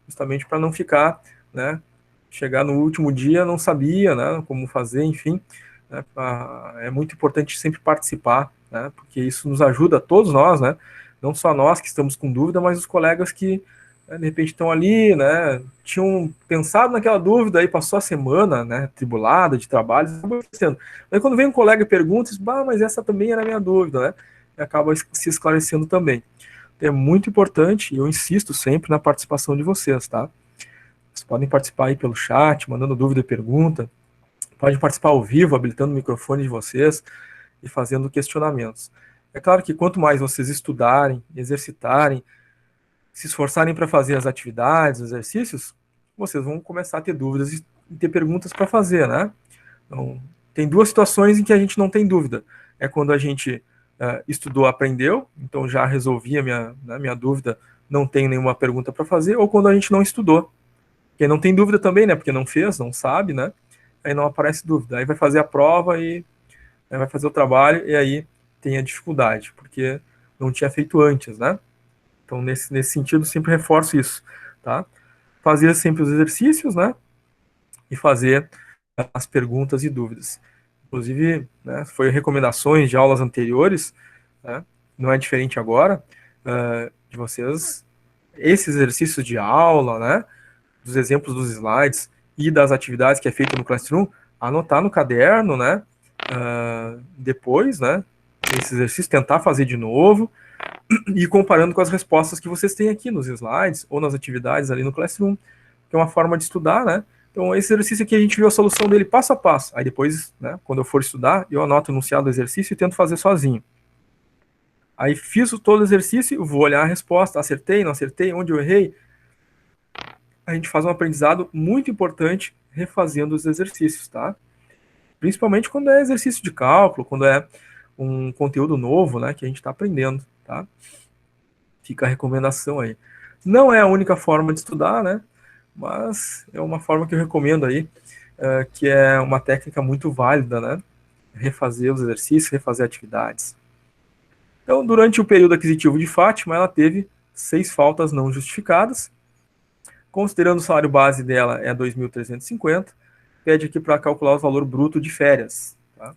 Justamente para não ficar, né? Chegar no último dia, não sabia, né? Como fazer, enfim. Né, é muito importante sempre participar, né? Porque isso nos ajuda, todos nós, né? Não só nós que estamos com dúvida, mas os colegas que né, de repente estão ali, né, tinham pensado naquela dúvida, aí passou a semana, né, tribulada de trabalho, acabou esquecendo. Aí quando vem um colega e pergunta, diz, bah, mas essa também era a minha dúvida, né, e acaba se esclarecendo também. É muito importante, e eu insisto sempre na participação de vocês, tá? Vocês podem participar aí pelo chat, mandando dúvida e pergunta, podem participar ao vivo, habilitando o microfone de vocês e fazendo questionamentos. É claro que quanto mais vocês estudarem, exercitarem, se esforçarem para fazer as atividades, os exercícios, vocês vão começar a ter dúvidas e ter perguntas para fazer, né? Então, tem duas situações em que a gente não tem dúvida. É quando a gente estudou, aprendeu, então já resolvi a minha dúvida, não tenho nenhuma pergunta para fazer, ou quando a gente não estudou. Quem não tem dúvida também, né? Porque não fez, não sabe, né? Aí não aparece dúvida. Aí vai fazer a prova e vai fazer o trabalho e aí tem a dificuldade, porque não tinha feito antes, né? Então, nesse sentido, sempre reforço isso, tá? Fazer sempre os exercícios, né? E fazer as perguntas e dúvidas. Inclusive, né, foi recomendações de aulas anteriores, né? Não é diferente agora, de vocês, esses exercícios de aula, né? Dos exemplos dos slides e das atividades que é feita no Classroom, anotar no caderno, né? Depois, né? Esse exercício, tentar fazer de novo, e comparando com as respostas que vocês têm aqui nos slides ou nas atividades ali no Classroom, que é uma forma de estudar, né? Então, esse exercício aqui a gente viu a solução dele passo a passo. Aí depois, né, quando eu for estudar, eu anoto o enunciado do exercício e tento fazer sozinho. Aí fiz todo o exercício, vou olhar a resposta, acertei, não acertei, onde eu errei. A gente faz um aprendizado muito importante refazendo os exercícios, tá? Principalmente quando é exercício de cálculo, quando é um conteúdo novo, né, que a gente está aprendendo, tá? Fica a recomendação aí. Não é a única forma de estudar, né? Mas é uma forma que eu recomendo aí, que é uma técnica muito válida, né? Refazer os exercícios, refazer atividades. Então, durante o período aquisitivo de Fátima, ela teve 6 faltas não justificadas. Considerando o salário base dela é 2.350, pede aqui para calcular o valor bruto de férias. Tá?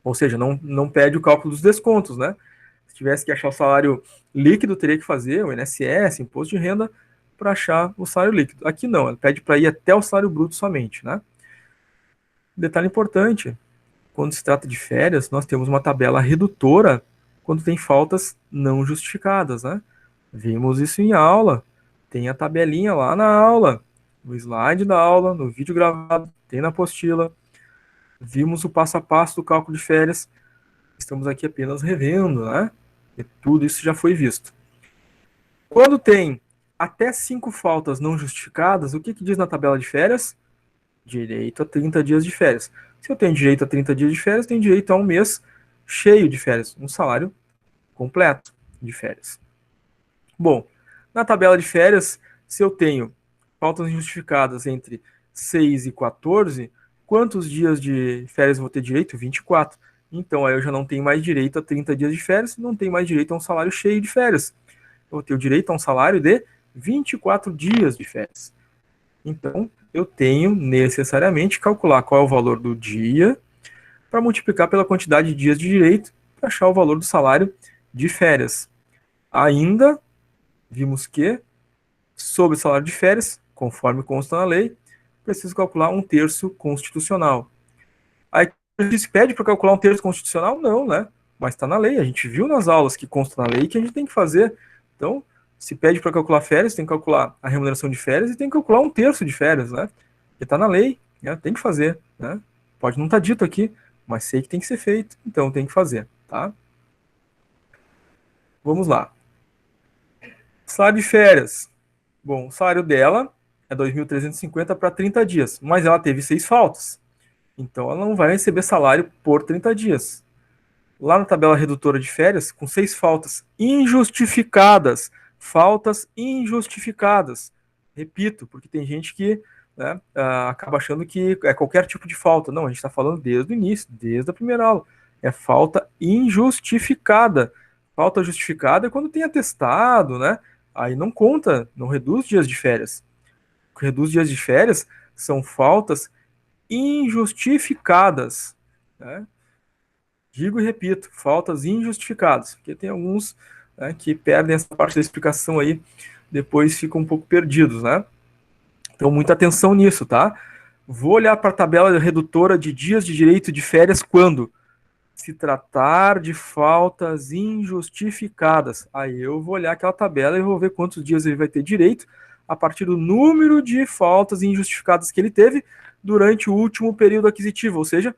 Ou seja, não pede o cálculo dos descontos, né? Se tivesse que achar o salário líquido, teria que fazer o INSS, imposto de renda, para achar o salário líquido. Aqui não, ela pede para ir até o salário bruto somente, né? Detalhe importante, quando se trata de férias, nós temos uma tabela redutora quando tem faltas não justificadas, né? Vimos isso em aula, tem a tabelinha lá na aula, no slide da aula, no vídeo gravado, tem na apostila. Vimos o passo a passo do cálculo de férias, estamos aqui apenas revendo, né? E tudo isso já foi visto. Quando tem até 5 faltas não justificadas, o que diz na tabela de férias? Direito a 30 dias de férias. Se eu tenho direito a 30 dias de férias, tenho direito a um mês cheio de férias, um salário completo de férias. Bom, na tabela de férias, se eu tenho faltas injustificadas entre 6 e 14, quantos dias de férias eu vou ter direito? 24. Então, aí eu já não tenho mais direito a 30 dias de férias, não tenho mais direito a um salário cheio de férias. Eu vou ter o direito a um salário de 24 dias de férias. Então, eu tenho necessariamente calcular qual é o valor do dia para multiplicar pela quantidade de dias de direito para achar o valor do salário de férias. Ainda vimos que, sobre o salário de férias, conforme consta na lei, preciso calcular um terço constitucional. Aí se pede para calcular um terço constitucional? Não, né? Mas está na lei. A gente viu nas aulas que consta na lei que a gente tem que fazer. Então, se pede para calcular férias, tem que calcular a remuneração de férias e tem que calcular um terço de férias, né? Porque está na lei, né? Tem que fazer, né? Pode não estar dito aqui, mas sei que tem que ser feito, então tem que fazer, tá? Vamos lá. Salário de férias. Bom, o salário dela é 2.350 para 30 dias, mas ela teve 6 faltas. Então ela não vai receber salário por 30 dias. Lá na tabela redutora de férias, com 6 faltas injustificadas. Faltas injustificadas. Repito, porque tem gente que, né, acaba achando que é qualquer tipo de falta. Não, a gente está falando desde o início, desde a primeira aula. É falta injustificada. Falta justificada é quando tem atestado, né? Aí não conta, não reduz dias de férias. O que reduz dias de férias são faltas injustificadas, né? Digo e repito, faltas injustificadas, porque tem alguns, né, que perdem essa parte da explicação aí depois ficam um pouco perdidos, né? Então, muita atenção nisso, tá? Vou olhar para a tabela redutora de dias de direito de férias quando se tratar de faltas injustificadas. Aí eu vou olhar aquela tabela e vou ver quantos dias ele vai ter direito a partir do número de faltas injustificadas que ele teve durante o último período aquisitivo, ou seja,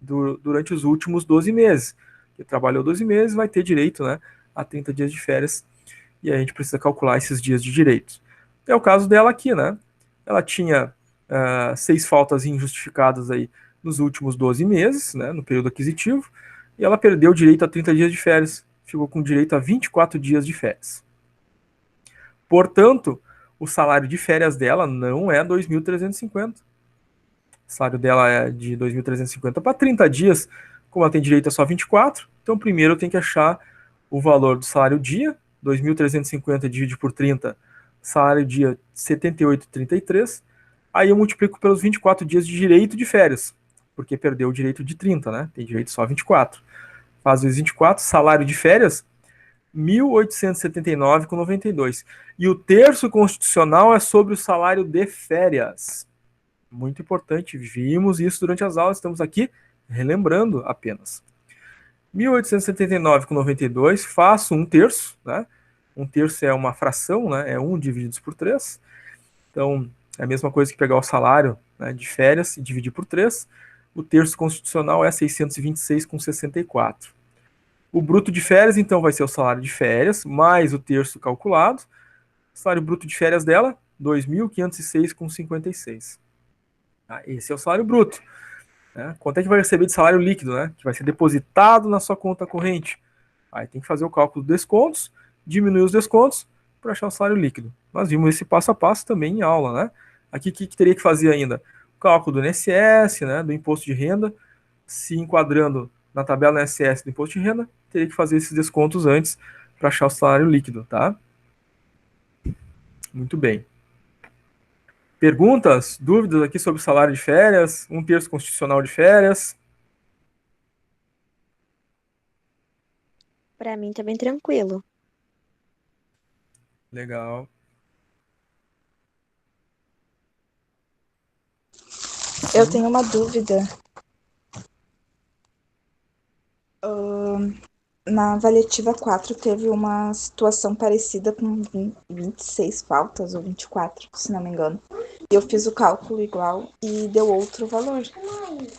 durante os últimos 12 meses. Ele trabalhou 12 meses, vai ter direito, né, a 30 dias de férias, e aí a gente precisa calcular esses dias de direito. É o caso dela aqui, né? Ela tinha 6 faltas injustificadas aí nos últimos 12 meses, né, no período aquisitivo, e ela perdeu o direito a 30 dias de férias, ficou com direito a 24 dias de férias. Portanto, o salário de férias dela não é 2.350. O salário dela é de 2.350 para 30 dias, como ela tem direito a só 24, então primeiro eu tenho que achar o valor do salário dia, 2.350 dividido por 30, salário dia 78,33, aí eu multiplico pelos 24 dias de direito de férias, porque perdeu o direito de 30, né? Tem direito só a 24. Faz vezes 24, salário de férias, 1.879,92. E o terço constitucional é sobre o salário de férias. Muito importante, vimos isso durante as aulas, estamos aqui relembrando apenas. 1.879,92, faço um terço, né? Um terço é uma fração, né? É 1 dividido por 3. Então, é a mesma coisa que pegar o salário, né, de férias e dividir por 3. O terço constitucional é 626,64. O bruto de férias, então, vai ser o salário de férias, mais o terço calculado. O salário bruto de férias dela, 2.506,56. Esse é o salário bruto. Né? Quanto é que vai receber de salário líquido, né? Que vai ser depositado na sua conta corrente. Aí tem que fazer o cálculo dos descontos, diminuir os descontos para achar o salário líquido. Nós vimos esse passo a passo também em aula, né? Aqui o que teria que fazer ainda? O cálculo do INSS, né? Do imposto de renda, se enquadrando na tabela do INSS do imposto de renda, teria que fazer esses descontos antes para achar o salário líquido, tá? Muito bem. Perguntas, dúvidas aqui sobre o salário de férias, um terço constitucional de férias? Para mim tá bem tranquilo. Legal. Eu tenho uma dúvida. Na avaliativa 4 teve uma situação parecida com 26 faltas, ou 24, se não me engano. E eu fiz o cálculo igual e deu outro valor.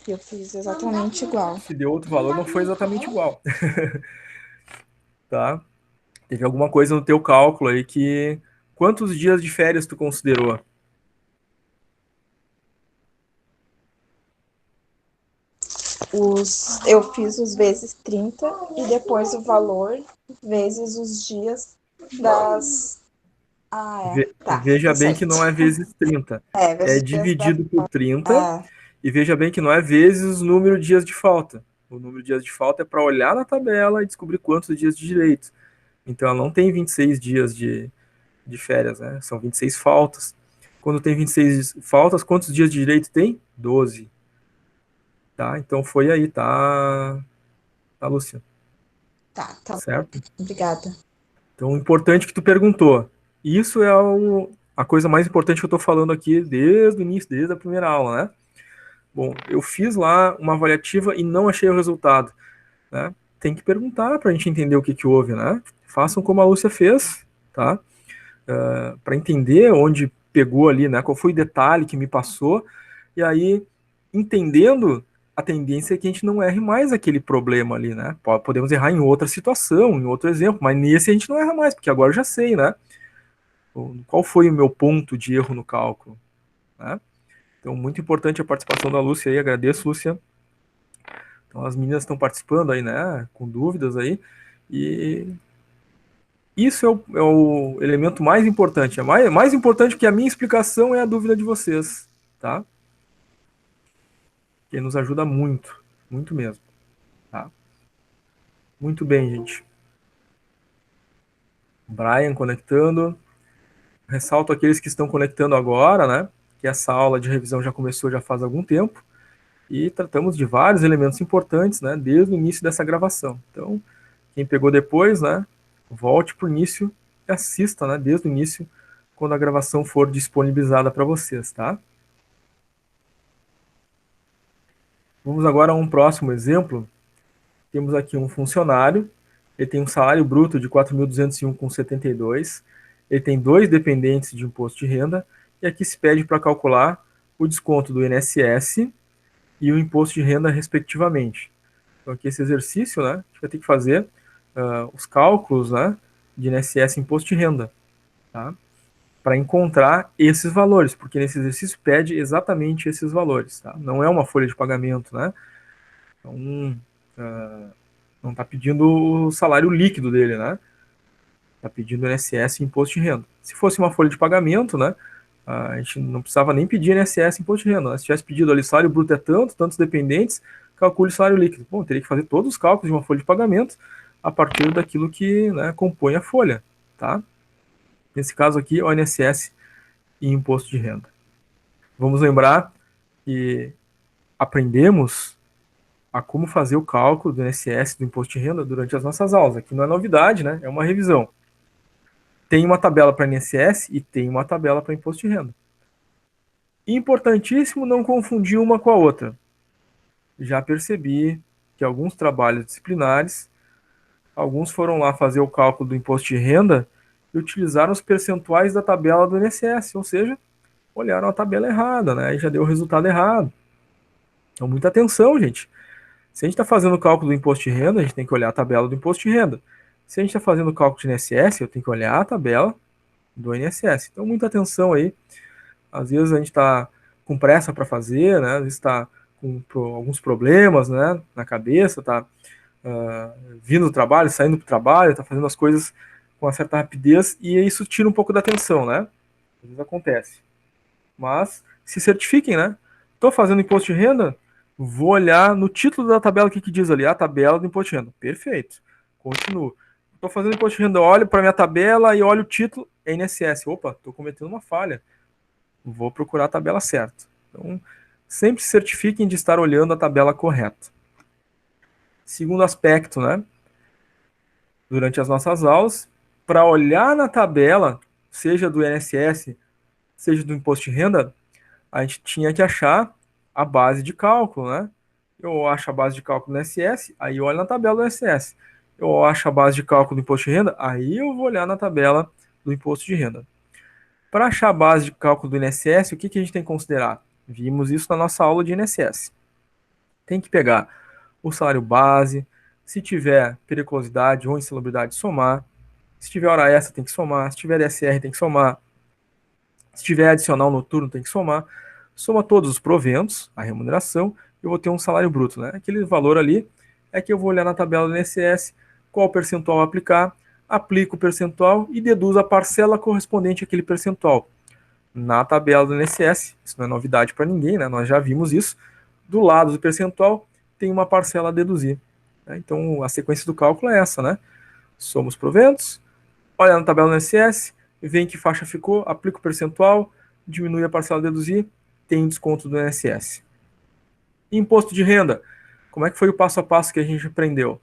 E eu fiz exatamente igual. Se deu outro valor, não foi exatamente igual. Tá? Teve alguma coisa no teu cálculo aí que... Quantos dias de férias tu considerou? Eu fiz os vezes 30 e depois o valor vezes os dias das... Tá. Veja bem que não é vezes 30. É Vezes os dias da... dividido por 30. E veja bem que não é vezes o número de dias de falta. O número de dias de falta é para olhar na tabela e descobrir quantos dias de direito. Então ela não tem 26 dias de férias, né? São 26 faltas. Quando tem 26 faltas, quantos dias de direito tem? 12. Tá? Então foi aí, tá, Lúcia? Tá. Certo? Obrigada. Então, o importante que tu perguntou. Isso é a coisa mais importante que eu estou falando aqui desde o início, desde a primeira aula, né? Bom, eu fiz lá uma avaliativa e não achei o resultado, né? Tem que perguntar para a gente entender o que houve, né? Façam como a Lúcia fez, tá? Para entender onde pegou ali, né? Qual foi o detalhe que me passou, e aí, entendendo, a tendência é que a gente não erre mais aquele problema ali, né? Podemos errar em outra situação, em outro exemplo, mas nesse a gente não erra mais, porque agora eu já sei, né? Qual foi o meu ponto de erro no cálculo, né? Então, muito importante a participação da Lúcia aí, agradeço, Lúcia. Então, as meninas estão participando aí, né? Com dúvidas aí, e isso é o elemento mais importante. Mais importante que a minha explicação é a dúvida de vocês, tá? Que nos ajuda muito, muito mesmo, tá? Muito bem, gente. Brian conectando. Ressalto aqueles que estão conectando agora, né? Que essa aula de revisão já começou já faz algum tempo. E tratamos de vários elementos importantes, né? Desde o início dessa gravação. Então, quem pegou depois, né? Volte para o início assista, né, desde o início, quando a gravação for disponibilizada para vocês, tá? Vamos agora a um próximo exemplo. Temos aqui um funcionário, ele tem um salário bruto de 4.201,72, ele tem 2 dependentes de imposto de renda, e aqui se pede para calcular o desconto do INSS e o imposto de renda, respectivamente. Então, aqui esse exercício, né, a gente vai ter que fazer os cálculos, né, de INSS e imposto de renda, tá? Para encontrar esses valores, porque nesse exercício pede exatamente esses valores, tá? Não é uma folha de pagamento, né? Então, não está pedindo o salário líquido dele, né? Está pedindo INSS e imposto de renda. Se fosse uma folha de pagamento, né, a gente não precisava nem pedir INSS e imposto de renda, né? Se tivesse pedido ali salário bruto é tanto, tantos dependentes, calcule o salário líquido. Bom, teria que fazer todos os cálculos de uma folha de pagamento a partir daquilo que, né, compõe a folha, tá? Nesse caso aqui, o INSS e imposto de renda. Vamos lembrar que aprendemos a como fazer o cálculo do INSS, do imposto de renda, durante as nossas aulas. Aqui não é novidade, né? É uma revisão. Tem uma tabela para INSS e tem uma tabela para imposto de renda. Importantíssimo não confundir uma com a outra. Já percebi que alguns trabalhos disciplinares, alguns foram lá fazer o cálculo do imposto de renda e utilizaram os percentuais da tabela do INSS, ou seja, olharam a tabela errada, né? E já deu o resultado errado. Então, muita atenção, gente. Se a gente está fazendo o cálculo do imposto de renda, a gente tem que olhar a tabela do imposto de renda. Se a gente está fazendo o cálculo de INSS, eu tenho que olhar a tabela do INSS. Então, muita atenção aí. Às vezes a gente está com pressa para fazer, né? Às vezes está com alguns problemas, né, na cabeça, está vindo do trabalho, saindo do trabalho, está fazendo as coisas com uma certa rapidez e isso tira um pouco da atenção, né? Às vezes acontece. Mas se certifiquem, né? Estou fazendo imposto de renda, vou olhar no título da tabela o que diz ali, a tabela do imposto de renda. Perfeito. Continuo. Estou fazendo imposto de renda, olho para minha tabela e olho o título, é INSS. Opa, estou cometendo uma falha. Vou procurar a tabela certa. Então, sempre se certifiquem de estar olhando a tabela correta. Segundo aspecto, né? Durante as nossas aulas, para olhar na tabela, seja do INSS, seja do imposto de renda, a gente tinha que achar a base de cálculo, né? Eu acho a base de cálculo do INSS, aí eu olho na tabela do INSS. Eu acho a base de cálculo do imposto de renda, aí eu vou olhar na tabela do imposto de renda. Para achar a base de cálculo do INSS, o que a gente tem que considerar? Vimos isso na nossa aula de INSS. Tem que pegar o salário base, se tiver periculosidade ou insalubridade, somar. Se tiver hora extra, tem que somar. Se tiver DSR, tem que somar. Se tiver adicional noturno, tem que somar. Soma todos os proventos, a remuneração, eu vou ter um salário bruto, né? Aquele valor ali é que eu vou olhar na tabela do INSS, qual percentual aplicar, aplico o percentual e deduzo a parcela correspondente àquele percentual. Na tabela do INSS, isso não é novidade para ninguém, né? Nós já vimos isso. Do lado do percentual tem uma parcela a deduzir. Né? Então a sequência do cálculo é essa, né? Soma os proventos, olha na tabela do INSS, vê em que faixa ficou, aplica o percentual, diminui a parcela a deduzir, tem desconto do INSS. Imposto de renda. Como é que foi o passo a passo que a gente aprendeu?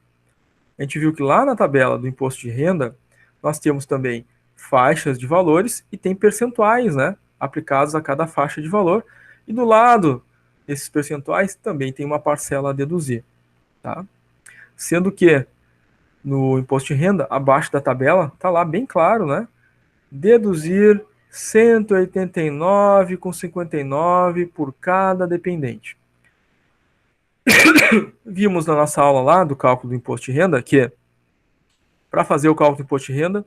A gente viu que lá na tabela do imposto de renda, nós temos também faixas de valores e tem percentuais, né, aplicados a cada faixa de valor. E do lado desses percentuais também tem uma parcela a deduzir. Tá? Sendo que no imposto de renda, abaixo da tabela, está lá bem claro, né? Deduzir 189,59 por cada dependente. Vimos na nossa aula lá do cálculo do imposto de renda que, para fazer o cálculo do imposto de renda,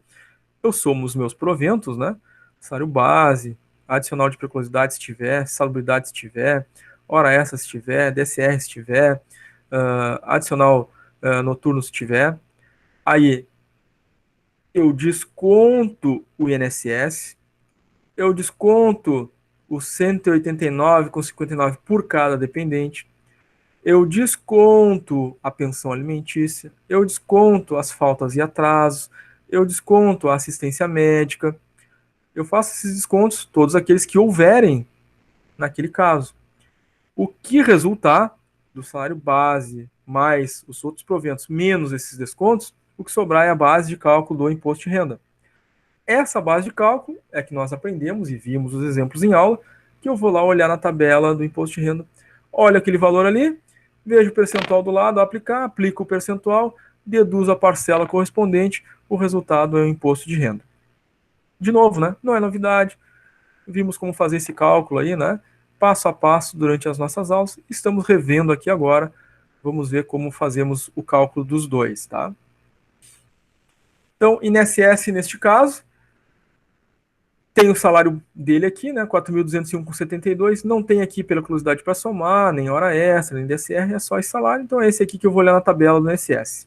eu somo os meus proventos, né? Salário base, adicional de periculosidade se tiver, salubridade se tiver, hora extra se tiver, DSR se tiver, adicional noturno se tiver. Aí eu desconto o INSS, eu desconto os 189,59 por cada dependente, eu desconto a pensão alimentícia, eu desconto as faltas e atrasos, eu desconto a assistência médica, eu faço esses descontos, todos aqueles que houverem naquele caso. O que resultar do salário base mais os outros proventos menos esses descontos, o que sobrar é a base de cálculo do imposto de renda. essa base de cálculo é que nós aprendemos e vimos os exemplos em aula, que eu vou lá olhar na tabela do imposto de renda, olho aquele valor ali, vejo o percentual do lado, aplicar, aplico o percentual, deduzo a parcela correspondente, o resultado é o imposto de renda. De novo, né? Não é novidade, vimos como fazer esse cálculo aí, né? Passo a passo durante as nossas aulas, estamos revendo aqui agora, vamos ver como fazemos o cálculo dos dois, tá? Então, INSS neste caso, tem o salário dele aqui, né, 4.201,72, não tem aqui periculosidade para somar, nem hora extra, nem DSR, é só esse salário, então é esse aqui que eu vou olhar na tabela do INSS.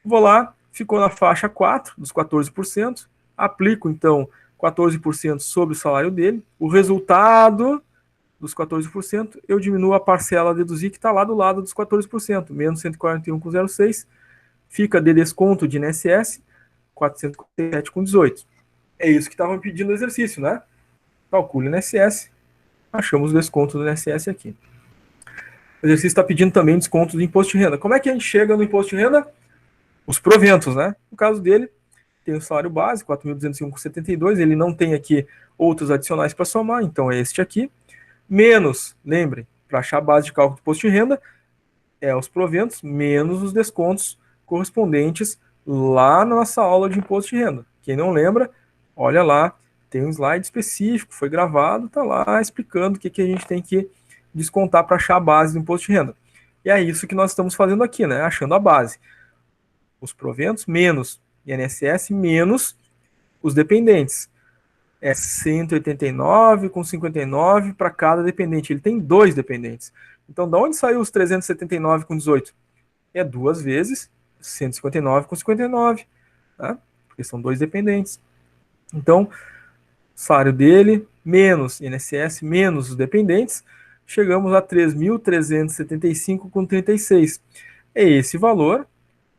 Vou lá, ficou na faixa 4, dos 14%, aplico então 14% sobre o salário dele, o resultado dos 14%, eu diminuo a parcela a deduzir que está lá do lado dos 14%, menos 141,06, fica de desconto de INSS, 457,18. É isso que estavam pedindo no exercício, né? Calcule o INSS, achamos o desconto do INSS aqui. O exercício está pedindo também desconto do imposto de renda. Como é que a gente chega no imposto de renda? Os proventos, né? No caso dele, tem o salário base, 4.205,72, ele não tem aqui outros adicionais para somar, então é este aqui. Menos, lembrem, para achar a base de cálculo do imposto de renda, é os proventos menos os descontos correspondentes lá na nossa aula de imposto de renda. Quem não lembra, olha lá, tem um slide específico, foi gravado, está lá explicando o que a gente tem que descontar para achar a base do imposto de renda. E é isso que nós estamos fazendo aqui, né? Achando a base. Os proventos menos INSS menos os dependentes. É 189,59 para cada dependente. Ele tem 2 dependentes. Então, de onde saiu os 379,18? É 2 vezes 159,59, tá? Porque são 2 dependentes. Então, salário dele, menos INSS, menos os dependentes, chegamos a 3.375,36. É esse valor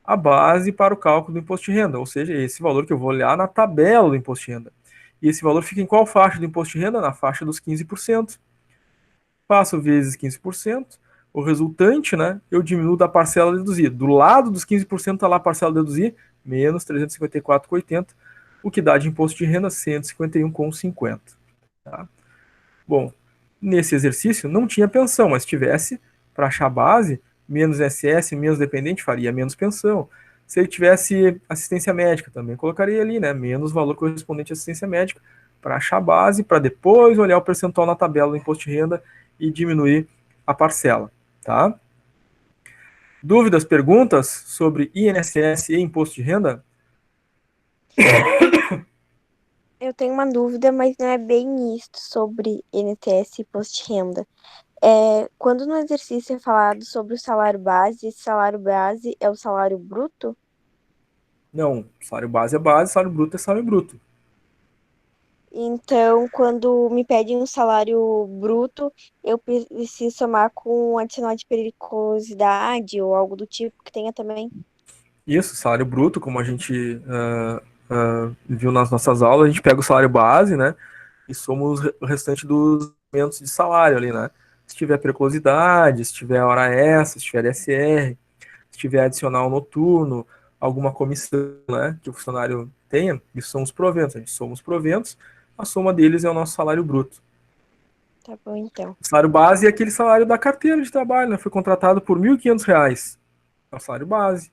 a base para o cálculo do imposto de renda, ou seja, é esse valor que eu vou olhar na tabela do imposto de renda. E esse valor fica em qual faixa do imposto de renda? Na faixa dos 15%. Faço vezes 15%, o resultante, né, eu diminuo da parcela a deduzir. Do lado dos 15% está lá a parcela a deduzir, menos 354,80, o que dá de imposto de renda 151,50. Tá? Bom, nesse exercício não tinha pensão, mas se tivesse, para achar a base, menos INSS, menos dependente, faria menos pensão. Se ele tivesse assistência médica, também colocaria ali, né, menos valor correspondente à assistência médica, para achar a base, para depois olhar o percentual na tabela do imposto de renda e diminuir a parcela, tá? Dúvidas, perguntas sobre INSS e imposto de renda? Eu tenho uma dúvida, mas não é bem isso sobre INSS e imposto de renda. Quando no exercício é falado sobre o salário base, esse salário base é o salário bruto? Não, salário base, salário bruto é salário bruto. Então, quando me pedem um salário bruto, eu preciso somar com um adicional de periculosidade ou algo do tipo que tenha também. Isso, salário bruto, como a gente viu nas nossas aulas, a gente pega o salário base, né, e soma o restante dos aumentos de salário ali, né. Se tiver periculosidade, se tiver hora extra, se tiver DSR, se tiver adicional noturno, alguma comissão, né, que o funcionário tenha, isso são os proventos. A gente soma os proventos, a soma deles é o nosso salário bruto. Tá bom, então. O salário base é aquele salário da carteira de trabalho, né, foi contratado por R$ 1.500, é o salário base.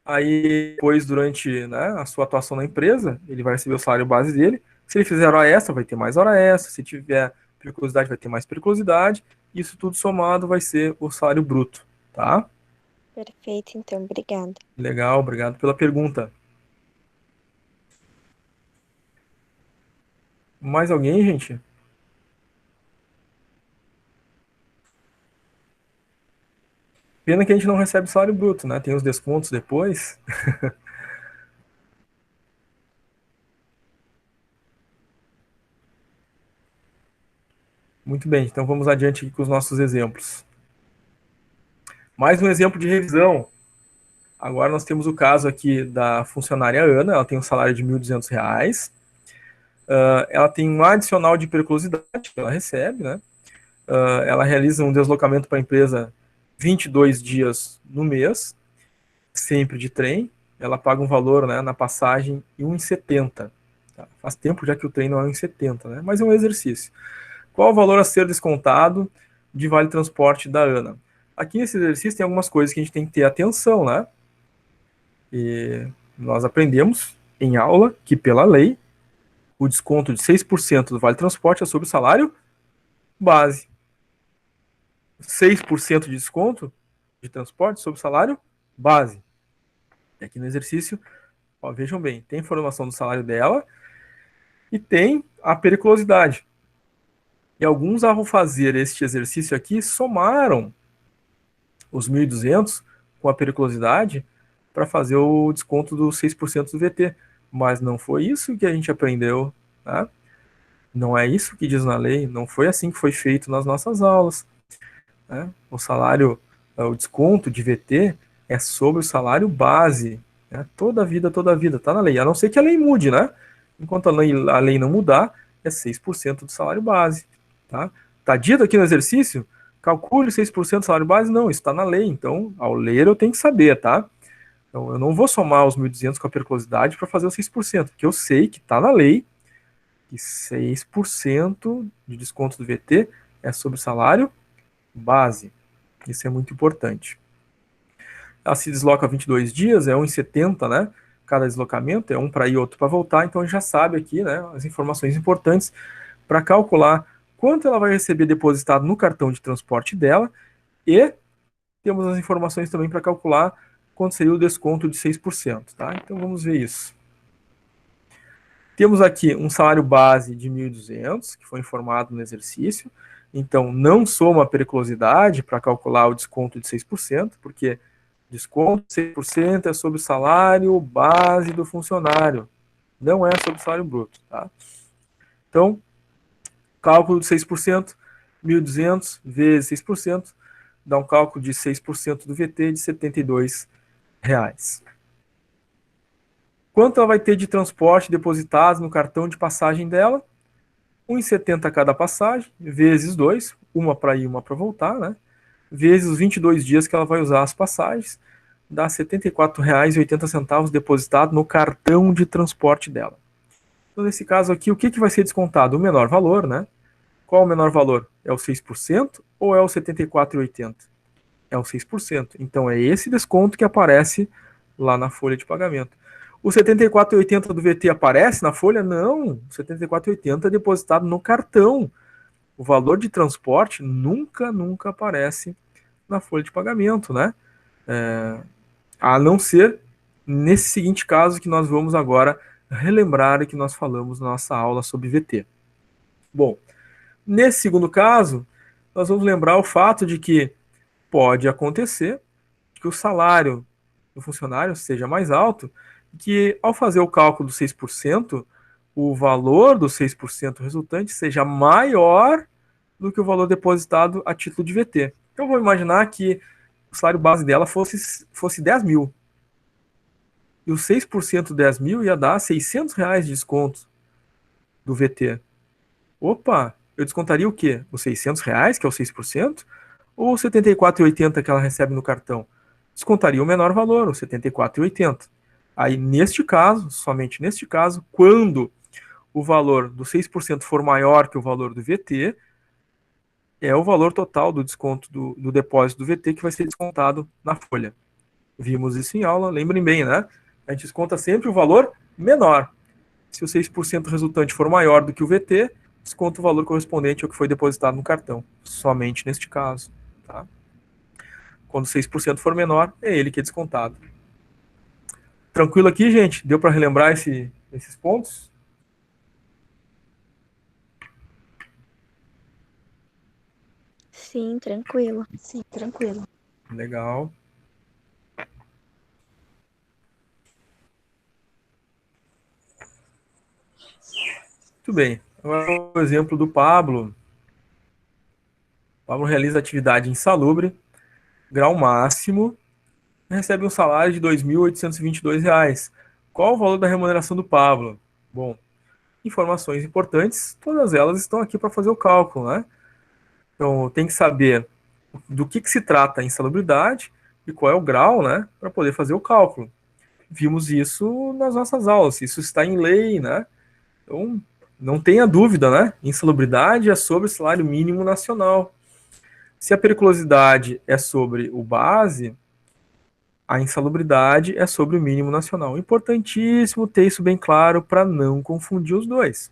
Aí, depois, durante, né, a sua atuação na empresa, ele vai receber o salário base dele. Se ele fizer hora extra, vai ter mais hora extra. Se tiver periculosidade, vai ter mais periculosidade. Isso tudo somado vai ser o salário bruto, tá? Perfeito, então. Obrigada. Legal, obrigado pela pergunta. Mais alguém, gente? Pena que a gente não recebe salário bruto, né? Tem os descontos depois. Muito bem, então vamos adiante aqui com os nossos exemplos. Mais um exemplo de revisão. Agora nós temos o caso aqui da funcionária Ana, ela tem um salário de R$ 1.200. Ela tem um adicional de periculosidade que ela recebe, né? Ela realiza um deslocamento para a empresa 22 dias no mês, sempre de trem, ela paga um valor, né, na passagem em 1,70. Tá? Faz tempo já que o trem não é 1,70, né? Mas é um exercício. Qual o valor a ser descontado de vale transporte da Ana? Aqui nesse exercício tem algumas coisas que a gente tem que ter atenção, né? E nós aprendemos em aula que, pela lei, o desconto de 6% do vale transporte é sobre o salário base. 6% de desconto de transporte sobre o salário base. E aqui no exercício, ó, vejam bem, tem informação do salário dela e tem a periculosidade. E alguns, ao fazer este exercício aqui, somaram os 1.200 com a periculosidade para fazer o desconto dos 6% do VT. Mas não foi isso que a gente aprendeu, tá? Não é isso que diz na lei, não foi assim que foi feito nas nossas aulas. Né? O salário, o desconto de VT é sobre o salário base. Né? Toda a vida, está na lei. A não ser que a lei mude, né? Enquanto a lei não mudar, é 6% do salário base. Tá dito aqui no exercício, calcule 6% do salário base? Não, isso está na lei. Então, ao ler, eu tenho que saber, tá? Então, eu não vou somar os 1.200 com a periculosidade para fazer os 6%, porque eu sei que está na lei que 6% de desconto do VT é sobre o salário base. Isso é muito importante. Ela se desloca 22 dias, é 1,70, né? Cada deslocamento, é um para ir, outro para voltar. Então, a gente já sabe aqui, né, as informações importantes para calcular quanto ela vai receber depositado no cartão de transporte dela e temos as informações também para calcular quanto seria o desconto de 6%, tá? Então, vamos ver isso. Temos aqui um salário base de 1.200, que foi informado no exercício. Então, não soma a periculosidade para calcular o desconto de 6%, porque desconto de 6% é sobre o salário base do funcionário, não é sobre o salário bruto. Tá? Então, cálculo de 6%, 1.200 vezes 6%, dá um cálculo de 6% do VT de R$ 72. Quanto ela vai ter de transporte depositado no cartão de passagem dela? 1,70 cada passagem, vezes 2, uma para ir, uma para voltar, né? Vezes os 22 dias que ela vai usar as passagens, dá R$ 74,80 depositado no cartão de transporte dela. Então, nesse caso aqui, o que vai ser descontado? O menor valor, né? Qual o menor valor? É o 6% ou é o R$ 74,80? É o 6%. Então, é esse desconto que aparece lá na folha de pagamento. O 74,80 do VT aparece na folha? Não, o 74,80 é depositado no cartão. O valor de transporte nunca aparece na folha de pagamento, né? A não ser nesse seguinte caso que nós vamos agora relembrar e que nós falamos na nossa aula sobre VT. Bom, nesse segundo caso, nós vamos lembrar o fato de que pode acontecer que o salário do funcionário seja mais alto, que ao fazer o cálculo do 6%, o valor do 6% resultante seja maior do que o valor depositado a título de VT. Então, vou imaginar que o salário base dela fosse 10 mil. E o 6% de 10 mil ia dar R$ 600 de desconto do VT. Opa, eu descontaria o quê? Os R$ 600, que é o 6%? Ou os R$ 74,80 que ela recebe no cartão? Descontaria o menor valor, os R$ 74,80. Aí, neste caso, somente neste caso, quando o valor do 6% for maior que o valor do VT, é o valor total do desconto do depósito do VT que vai ser descontado na folha. Vimos isso em aula, lembrem bem, né? A gente desconta sempre o valor menor. Se o 6% resultante for maior do que o VT, desconta o valor correspondente ao que foi depositado no cartão. Somente neste caso. Tá? Quando 6% for menor, é ele que é descontado. Tranquilo aqui, gente? Deu para relembrar esses pontos? Sim, tranquilo. Sim, tranquilo. Legal. Muito bem. Agora o exemplo do Pablo. O Pablo realiza atividade insalubre, grau máximo, recebe um salário de R$ 2.822. Qual o valor da remuneração do Pablo? Bom, informações importantes, todas elas estão aqui para fazer o cálculo, né? Então, tem que saber do que se trata a insalubridade e qual é o grau, né, para poder fazer o cálculo. vimos isso nas nossas aulas, isso está em lei, né? Então, não tenha dúvida, né? Insalubridade é sobre o salário mínimo nacional. Se a periculosidade é sobre o base, a insalubridade é sobre o mínimo nacional. Importantíssimo ter isso bem claro para não confundir os dois,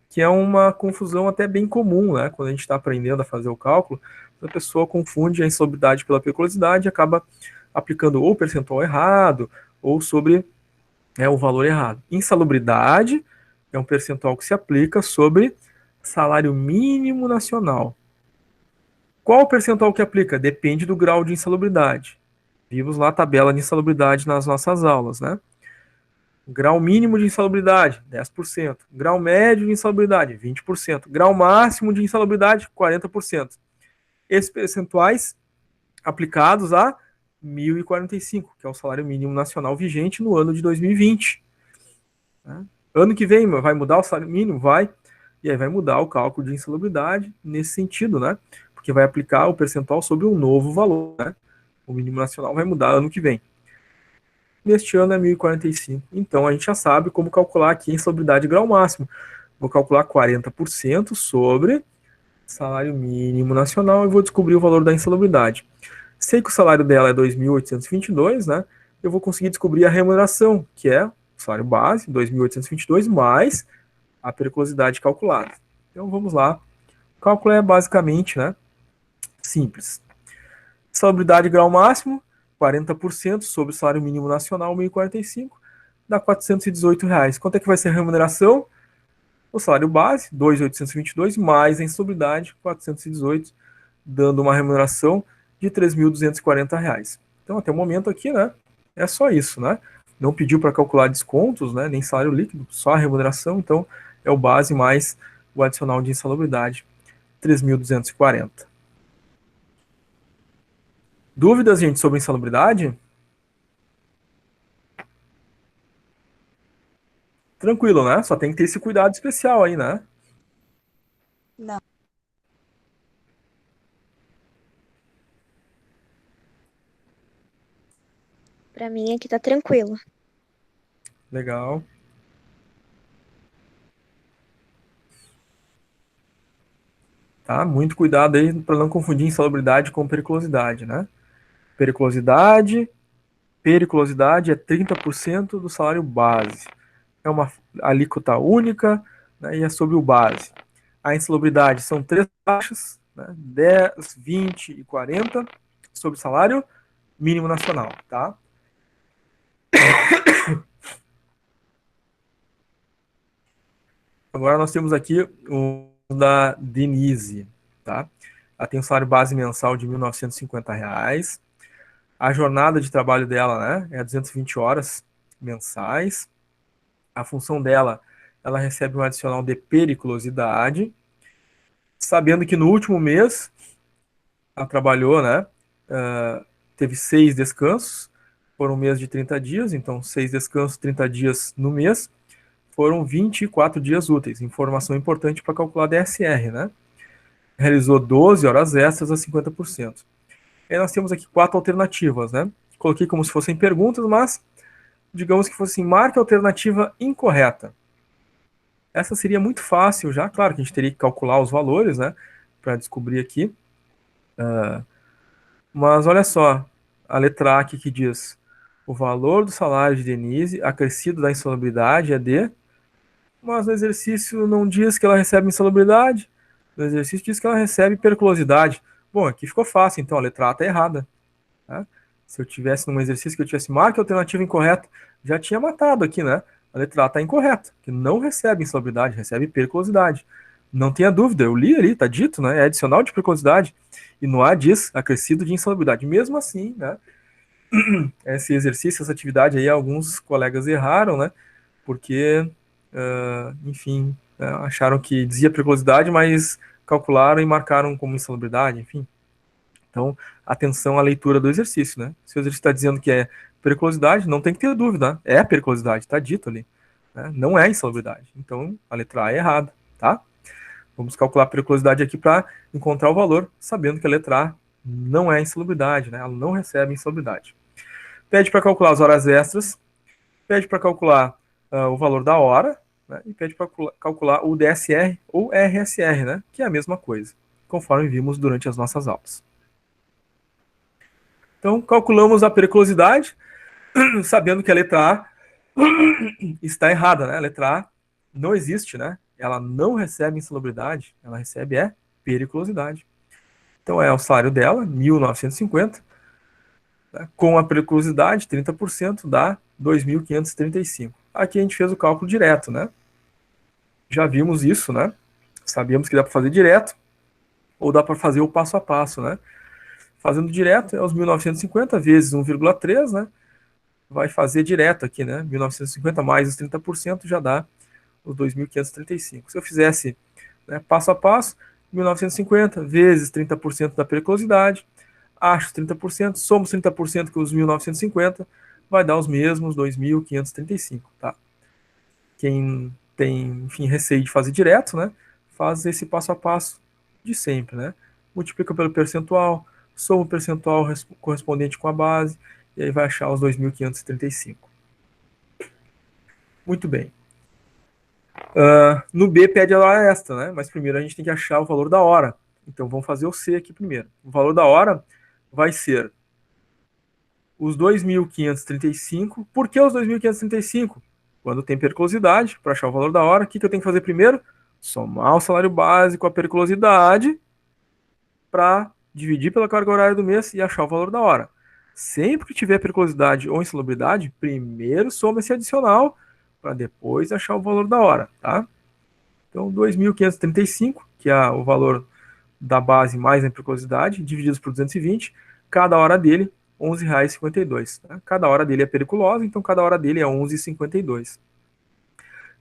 que é uma confusão até bem comum, né? Quando a gente está aprendendo a fazer o cálculo, a pessoa confunde a insalubridade pela periculosidade e acaba aplicando ou o percentual errado ou sobre o valor errado. Insalubridade é um percentual que se aplica sobre salário mínimo nacional. Qual o percentual que aplica? Depende do grau de insalubridade. Vimos lá a tabela de insalubridade nas nossas aulas, né? Grau mínimo de insalubridade, 10%. Grau médio de insalubridade, 20%. Grau máximo de insalubridade, 40%. Esses percentuais aplicados a 1.045, que é o salário mínimo nacional vigente no ano de 2020. Né? Ano que vem vai mudar o salário mínimo? Vai. E aí vai mudar o cálculo de insalubridade nesse sentido, né? Porque vai aplicar o percentual sobre um novo valor, né? O mínimo nacional vai mudar ano que vem. Neste ano é 1.045. Então a gente já sabe como calcular aqui a insalubridade grau máximo. Vou calcular 40% sobre salário mínimo nacional e vou descobrir o valor da insalubridade. Sei que o salário dela é 2.822, né? Eu vou conseguir descobrir a remuneração, que é o salário base, 2.822, mais a periculosidade calculada. Então vamos lá. O cálculo é basicamente, né, simples. Salubridade grau máximo, 40% sobre o salário mínimo nacional, 1.045, dá R$ 418. Quanto é que vai ser a remuneração? O salário base, 2.822, mais a insalubridade, 418, dando uma remuneração de R$ 3.240. Então, até o momento aqui, né, é só isso, né? Não pediu para calcular descontos, né, nem salário líquido, só a remuneração, então é o base mais o adicional de insalubridade, 3.240. Dúvidas, gente, sobre insalubridade? Tranquilo, né? Só tem que ter esse cuidado especial aí, né? Não. Pra mim aqui tá tranquilo. Legal. Tá? Muito cuidado aí para não confundir insalubridade com periculosidade, né? Periculosidade é 30% do salário base. É uma alíquota única, né, e é sobre o base. A insalubridade são 3 taxas, né, 10, 20 e 40, sobre o salário mínimo nacional, tá? Agora nós temos aqui o da Denise, tá? Ela tem um salário base mensal de R$ 1.950. A jornada de trabalho dela, né, é 220 horas mensais. A função dela, ela recebe um adicional de periculosidade, sabendo que no último mês ela trabalhou, né, teve 6 descansos, foram um mês de 30 dias, então 6 descansos, 30 dias no mês, foram 24 dias úteis. Informação importante para calcular DSR, né? Realizou 12 horas extras a 50%. Aí nós temos aqui 4 alternativas, né? Coloquei como se fossem perguntas, mas digamos que fosse marque a alternativa incorreta. Essa seria muito fácil já, claro que a gente teria que calcular os valores, né? Para descobrir aqui. Mas olha só, a letra A aqui que diz o valor do salário de Denise acrescido da insalubridade é de... Mas no exercício não diz que ela recebe insalubridade, no exercício diz que ela recebe periculosidade. Bom, aqui ficou fácil, então a letra A está errada. Tá? Se eu tivesse num exercício que eu tivesse marca alternativa incorreta, já tinha matado aqui, né? A letra A está incorreta, que não recebe insalubridade, recebe periculosidade. Não tenha dúvida, eu li ali, está dito, né? É adicional de periculosidade. E no A diz acrescido de insalubridade. Mesmo assim, né? Esse exercício, essa atividade aí, alguns colegas erraram, né? Porque enfim, acharam que dizia periculosidade, mas calcularam e marcaram como insalubridade, enfim. Então, atenção à leitura do exercício, né? Se o exercício está dizendo que é periculosidade, não tem que ter dúvida, né? É periculosidade, está dito ali. Né? Não é insalubridade. Então, a letra A é errada, tá? Vamos calcular a periculosidade aqui para encontrar o valor, sabendo que a letra A não é insalubridade, né? Ela não recebe insalubridade. Pede para calcular as horas extras pede para calcular o valor da hora, né, e pede para calcular o DSR ou RSR, né, que é a mesma coisa, conforme vimos durante as nossas aulas. Então, calculamos a periculosidade, sabendo que a letra A está errada, né? A letra A não existe, né? Ela não recebe insalubridade, ela recebe periculosidade. Então, é o salário dela, 1.950, né? Com a periculosidade, 30%, dá 2.535. Aqui a gente fez o cálculo direto, né? Já vimos isso, né? Sabíamos que dá para fazer direto, ou dá para fazer o passo a passo, né? Fazendo direto, é os 1.950 vezes 1,3, né? Vai fazer direto aqui, né? 1.950 mais os 30% já dá os 2.535. Se eu fizesse, né, passo a passo, 1.950 vezes 30% da periculosidade, acho 30%, somos 30% com os 1.950, vai dar os mesmos 2.535, tá? Quem tem, enfim, receio de fazer direto, né, faz esse passo a passo de sempre, né? Multiplica pelo percentual, soma o percentual correspondente com a base, e aí vai achar os 2.535. Muito bem. No B pede a hora extra, né? Mas primeiro a gente tem que achar o valor da hora. Então vamos fazer o C aqui primeiro. O valor da hora vai ser os 2.535. Por que os 2.535? Quando tem periculosidade, para achar o valor da hora, o que eu tenho que fazer primeiro? Somar o salário base com a periculosidade para dividir pela carga horária do mês e achar o valor da hora. Sempre que tiver periculosidade ou insalubridade, primeiro soma esse adicional para depois achar o valor da hora, tá? Então, 2.535, que é o valor da base mais a periculosidade, divididos por 220, cada hora dele, R$ 11,52. Tá? Cada hora dele é periculosa, então cada hora dele é 11,52.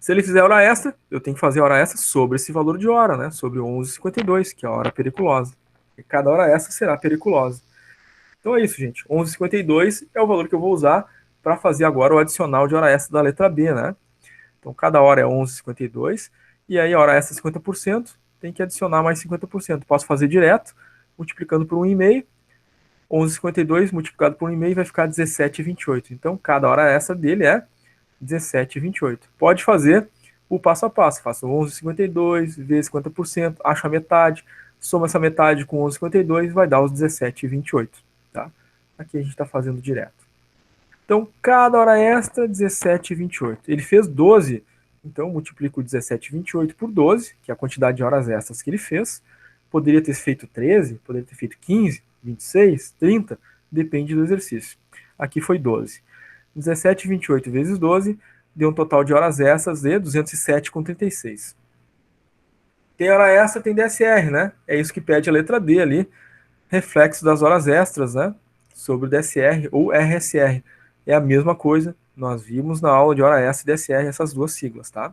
Se ele fizer hora extra, eu tenho que fazer hora extra sobre esse valor de hora, né? Sobre 11,52, que é a hora periculosa. E cada hora extra será periculosa. Então é isso, gente. 11,52 é o valor que eu vou usar para fazer agora o adicional de hora extra da letra B, né? Então cada hora é 11,52 e aí a hora extra 50%, tem que adicionar mais 50%. Posso fazer direto, multiplicando por 1,5. 11,52 multiplicado por 1,5 vai ficar 17,28. Então cada hora extra dele é 17,28. Pode fazer o passo a passo. Faço 11,52 vezes 50%, acho a metade, soma essa metade com 11,52 vai dar os 17,28. Tá? Aqui a gente está fazendo direto. Então, cada hora extra, 17,28. Ele fez 12, então multiplico 17,28 por 12, que é a quantidade de horas extras que ele fez. Poderia ter feito 13, poderia ter feito 15, 26, 30, depende do exercício. Aqui foi 12. 17,28 vezes 12 deu um total de horas extras de 207,36. Tem hora extra, tem DSR, né? É isso que pede a letra D ali, reflexo das horas extras, né? Sobre o DSR ou RSR. É a mesma coisa, nós vimos na aula de hora extra e DSR essas duas siglas, tá?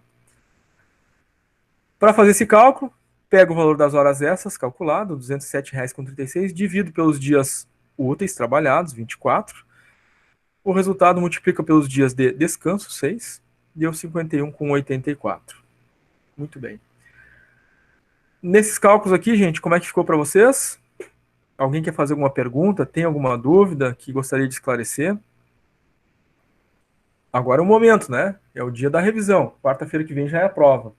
Para fazer esse cálculo, pego o valor das horas extras calculado, R$ 207,36, divido pelos dias úteis trabalhados, 24. O resultado multiplica pelos dias de descanso, 6, deu 51,84. Muito bem. Nesses cálculos aqui, gente, como é que ficou para vocês? Alguém quer fazer alguma pergunta? Tem alguma dúvida que gostaria de esclarecer? Agora é o momento, né? É o dia da revisão. Quarta-feira que vem já é a prova.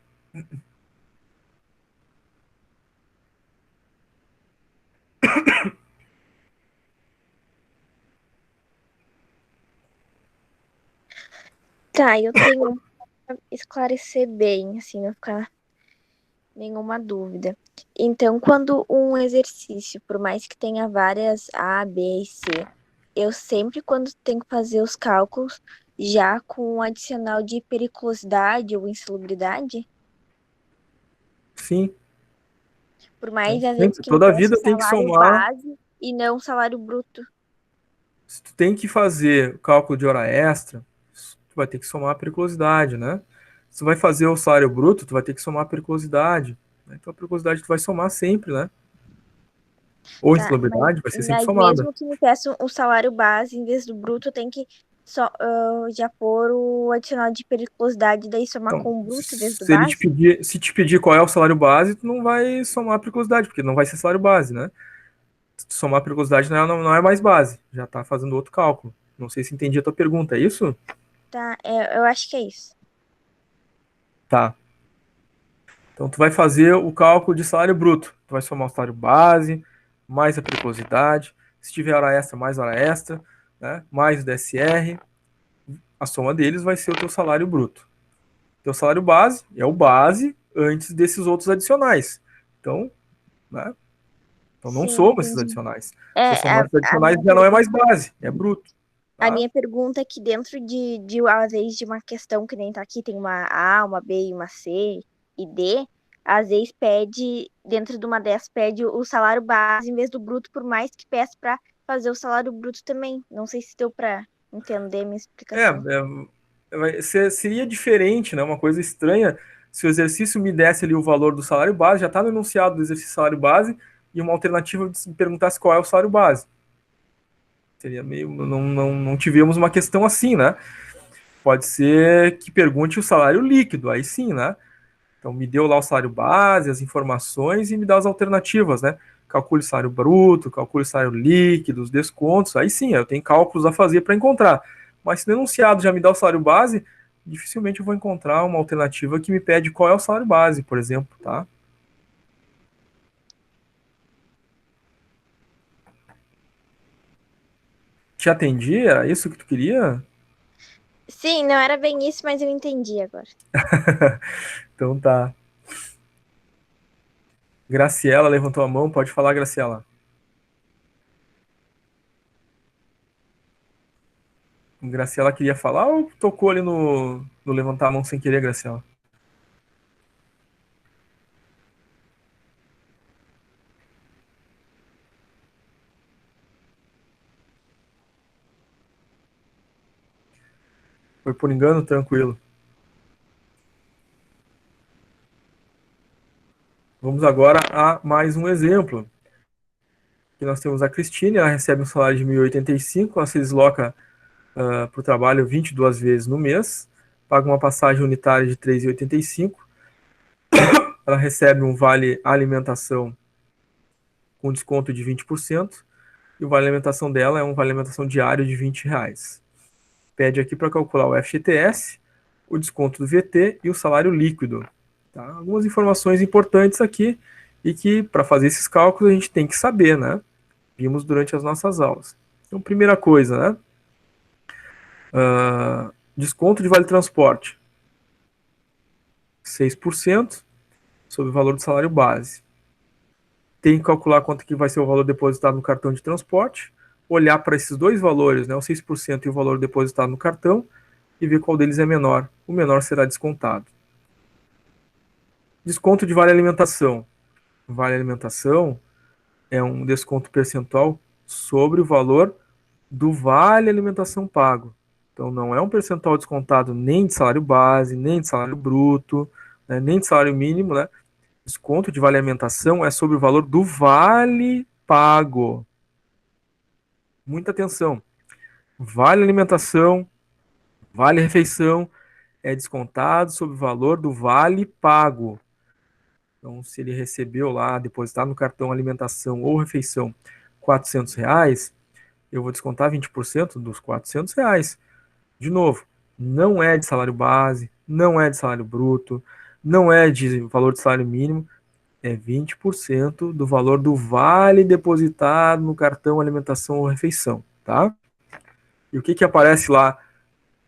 Tá, eu tenho pra esclarecer bem, assim, não ficar nenhuma dúvida. Então, quando um exercício, por mais que tenha várias A, B e C, eu sempre, quando tenho que fazer os cálculos, já com um adicional de periculosidade ou insalubridade, Sim. por mais às vezes Sempre, que me toda a peça vida o tem que salário somar. base e não o salário bruto. Se tu tem que fazer o cálculo de hora extra, tu vai ter que somar a periculosidade, né? Se tu vai fazer o salário bruto, tu vai ter que somar a periculosidade. Né? Então a periculosidade tu vai somar sempre, né? Ou Tá, insalubridade vai ser sempre mas somada. mesmo que me peça o salário base em vez do bruto, eu tenho que só, já pôr o adicional de periculosidade, daí somar Então, com o bruto em vez do se ele te base? pedir, se te pedir qual é o salário base, tu não vai somar a periculosidade, porque não vai ser salário base, né? Se tu somar a periculosidade não é mais base, já tá fazendo outro cálculo. Não sei se entendi a tua pergunta, é isso? Tá, eu acho que é isso. Tá. Então, tu vai fazer o cálculo de salário bruto. Tu vai somar o salário base, mais a periculosidade. Se tiver hora extra, mais hora extra, né? Mais o DSR. A soma deles vai ser o teu salário bruto. Teu salário base é o base antes desses outros adicionais. Então, né? Então não Sim, soma esses entendi. adicionais. Se eu É, somar esses a adicionais, minha já não é pergunta, mais base, é bruto. a Tá? minha pergunta é que dentro às vezes, de uma questão que nem tá aqui, tem uma A, uma B e uma C e D, às vezes pede, dentro de uma dessas, pede o salário base em vez do bruto, por mais que peça para fazer o salário bruto também. Não sei se deu para entender minha explicação. Seria diferente, né? Uma coisa estranha se o exercício me desse ali o valor do salário base, já está no enunciado do exercício salário base, e uma alternativa de me perguntasse qual é o salário base. Seria meio. Não tivemos uma questão assim, né? Pode ser que pergunte o salário líquido, aí sim, né? Então, me deu lá o salário base, as informações e me dá as alternativas, né? Calcule o salário bruto, calcule o salário líquido, os descontos. Aí sim, eu tenho cálculos a fazer para encontrar. Mas se o enunciado já me dá o salário base, dificilmente eu vou encontrar uma alternativa que me pede qual é o salário base, por exemplo, tá? Te atendi? Era isso que tu queria? Sim, não era bem isso, mas eu entendi agora. Então tá. Graciela levantou a mão, pode falar, Graciela. Graciela queria falar ou tocou ali no levantar a mão sem querer, Graciela? Foi por engano? Tranquilo. Vamos agora a mais um exemplo. Aqui nós temos a Cristine, ela recebe um salário de 1.085, ela se desloca para o trabalho 22 vezes no mês, paga uma passagem unitária de 3,85, ela recebe um vale alimentação com desconto de 20%, e o vale alimentação dela é um vale alimentação diário de R$ 20. Pede aqui para calcular o FGTS, o desconto do VT e o salário líquido. Tá? Algumas informações importantes aqui e que para fazer esses cálculos a gente tem que saber, né? Vimos durante as nossas aulas. Então, primeira coisa, né? Desconto de vale transporte, 6% sobre o valor do salário base. Tem que calcular quanto que vai ser o valor depositado no cartão de transporte, olhar para esses dois valores, né, o 6% e o valor depositado no cartão, e ver qual deles é menor. O menor será descontado. Desconto de vale alimentação. Vale alimentação é um desconto percentual sobre o valor do vale alimentação pago. Então, não é um percentual descontado nem de salário base, nem de salário bruto, né, nem de salário mínimo, né? Desconto de vale alimentação é sobre o valor do vale pago. Muita atenção. Vale alimentação, vale refeição é descontado sobre o valor do vale pago. Então, se ele recebeu lá, depositado no cartão alimentação ou refeição R$ 400, eu vou descontar 20% dos R$ 400. De novo, não é de salário base, não é de salário bruto, não é de valor de salário mínimo, é 20% do valor do vale depositado no cartão alimentação ou refeição, tá? E o que que aparece lá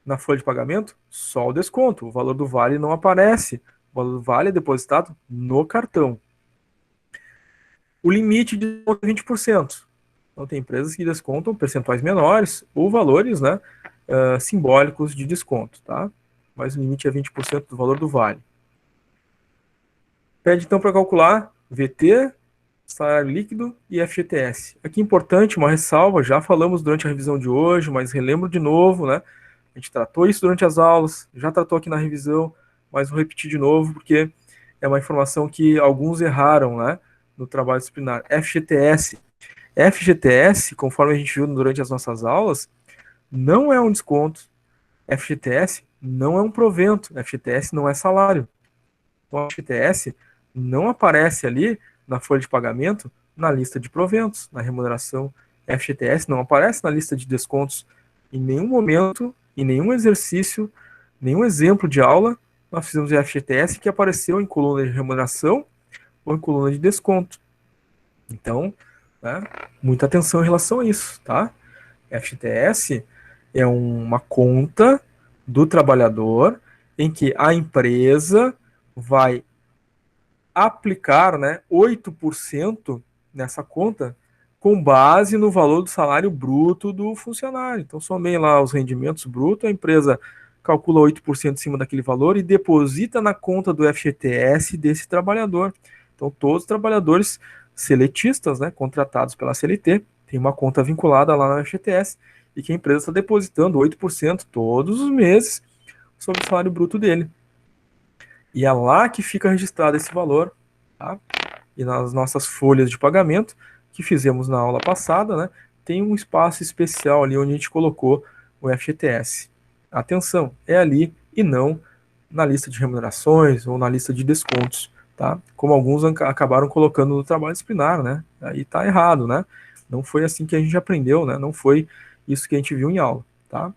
na folha de pagamento? Só o desconto. O valor do vale não aparece. O valor do vale é depositado no cartão. O limite de desconto é 20%. Então, tem empresas que descontam percentuais menores ou valores, né, simbólicos de desconto, tá? Mas o limite é 20% do valor do vale. Pede, então, para calcular VT, salário líquido e FGTS. Aqui é importante, uma ressalva, já falamos durante a revisão de hoje, mas relembro de novo, né? A gente tratou isso durante as aulas, já tratou aqui na revisão, mas vou repetir de novo, porque é uma informação que alguns erraram, né? No trabalho disciplinar. FGTS. FGTS, conforme a gente viu durante as nossas aulas, não é um desconto. FGTS não é um provento. FGTS não é salário. Então, FGTS não aparece ali na folha de pagamento na lista de proventos, na remuneração. FGTS não aparece na lista de descontos. Em nenhum momento em nenhum exercício, nenhum exemplo de aula, nós fizemos o FGTS que apareceu em coluna de remuneração ou em coluna de desconto. Então, né, muita atenção em relação a isso, tá? FGTS é uma conta do trabalhador em que a empresa vai aplicar, né, 8% nessa conta com base no valor do salário bruto do funcionário. Então, somei lá os rendimentos brutos, a empresa calcula 8% em cima daquele valor e deposita na conta do FGTS desse trabalhador. Então, todos os trabalhadores seletistas, né, contratados pela CLT, têm uma conta vinculada lá no FGTS e que a empresa está depositando 8% todos os meses sobre o salário bruto dele. E é lá que fica registrado esse valor, tá? E nas nossas folhas de pagamento, que fizemos na aula passada, né, tem um espaço especial ali onde a gente colocou o FGTS. Atenção, é ali e não na lista de remunerações ou na lista de descontos, tá? Como alguns acabaram colocando no trabalho disciplinar, né? Aí tá errado, né? Não foi assim que a gente aprendeu, né? Não foi isso que a gente viu em aula, tá?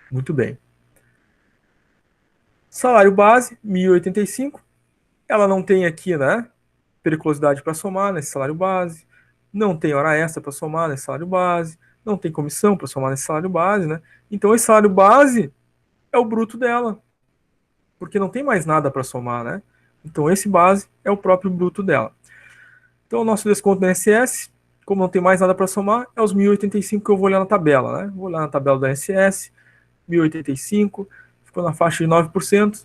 Muito bem. Salário base, 1.085. Ela não tem aqui, né, periculosidade para somar nesse salário base, não tem hora extra para somar nesse salário base, não tem comissão para somar nesse salário base, né? Então esse salário base é o bruto dela, porque não tem mais nada para somar, né? Então esse base é o próprio bruto dela. Então o nosso desconto no INSS, como não tem mais nada para somar, é os 1.085 que eu vou olhar na tabela, né? Vou olhar na tabela do INSS, 1.085, ficou na faixa de 9%,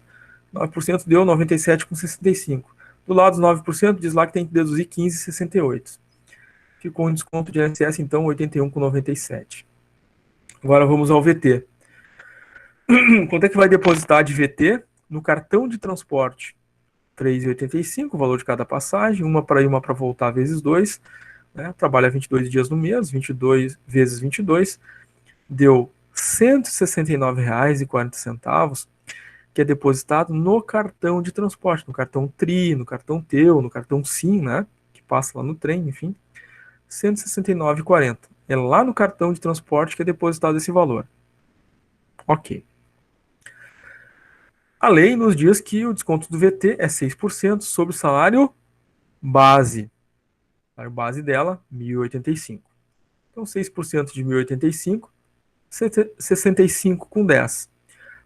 9% deu 97,65. Do lado dos 9%, diz lá que tem que deduzir 15,68. Ficou um desconto de INSS, então, 81,97. Agora vamos ao VT. Quanto é que vai depositar de VT no cartão de transporte? 3,85, o valor de cada passagem, uma para ir, uma para voltar, vezes 2. Né? Trabalha 22 dias no mês, 22 vezes 22, deu R$ 169,40, que é depositado no cartão de transporte, no cartão TRI, no cartão TEU, no cartão SIM, né? Que passa lá no trem, enfim. R$ 169,40. É lá no cartão de transporte que é depositado esse valor. Ok. A lei nos diz que o desconto do VT é 6% sobre o salário base. O salário base dela, 1.085. Então, 6% de 1.085, 65,10.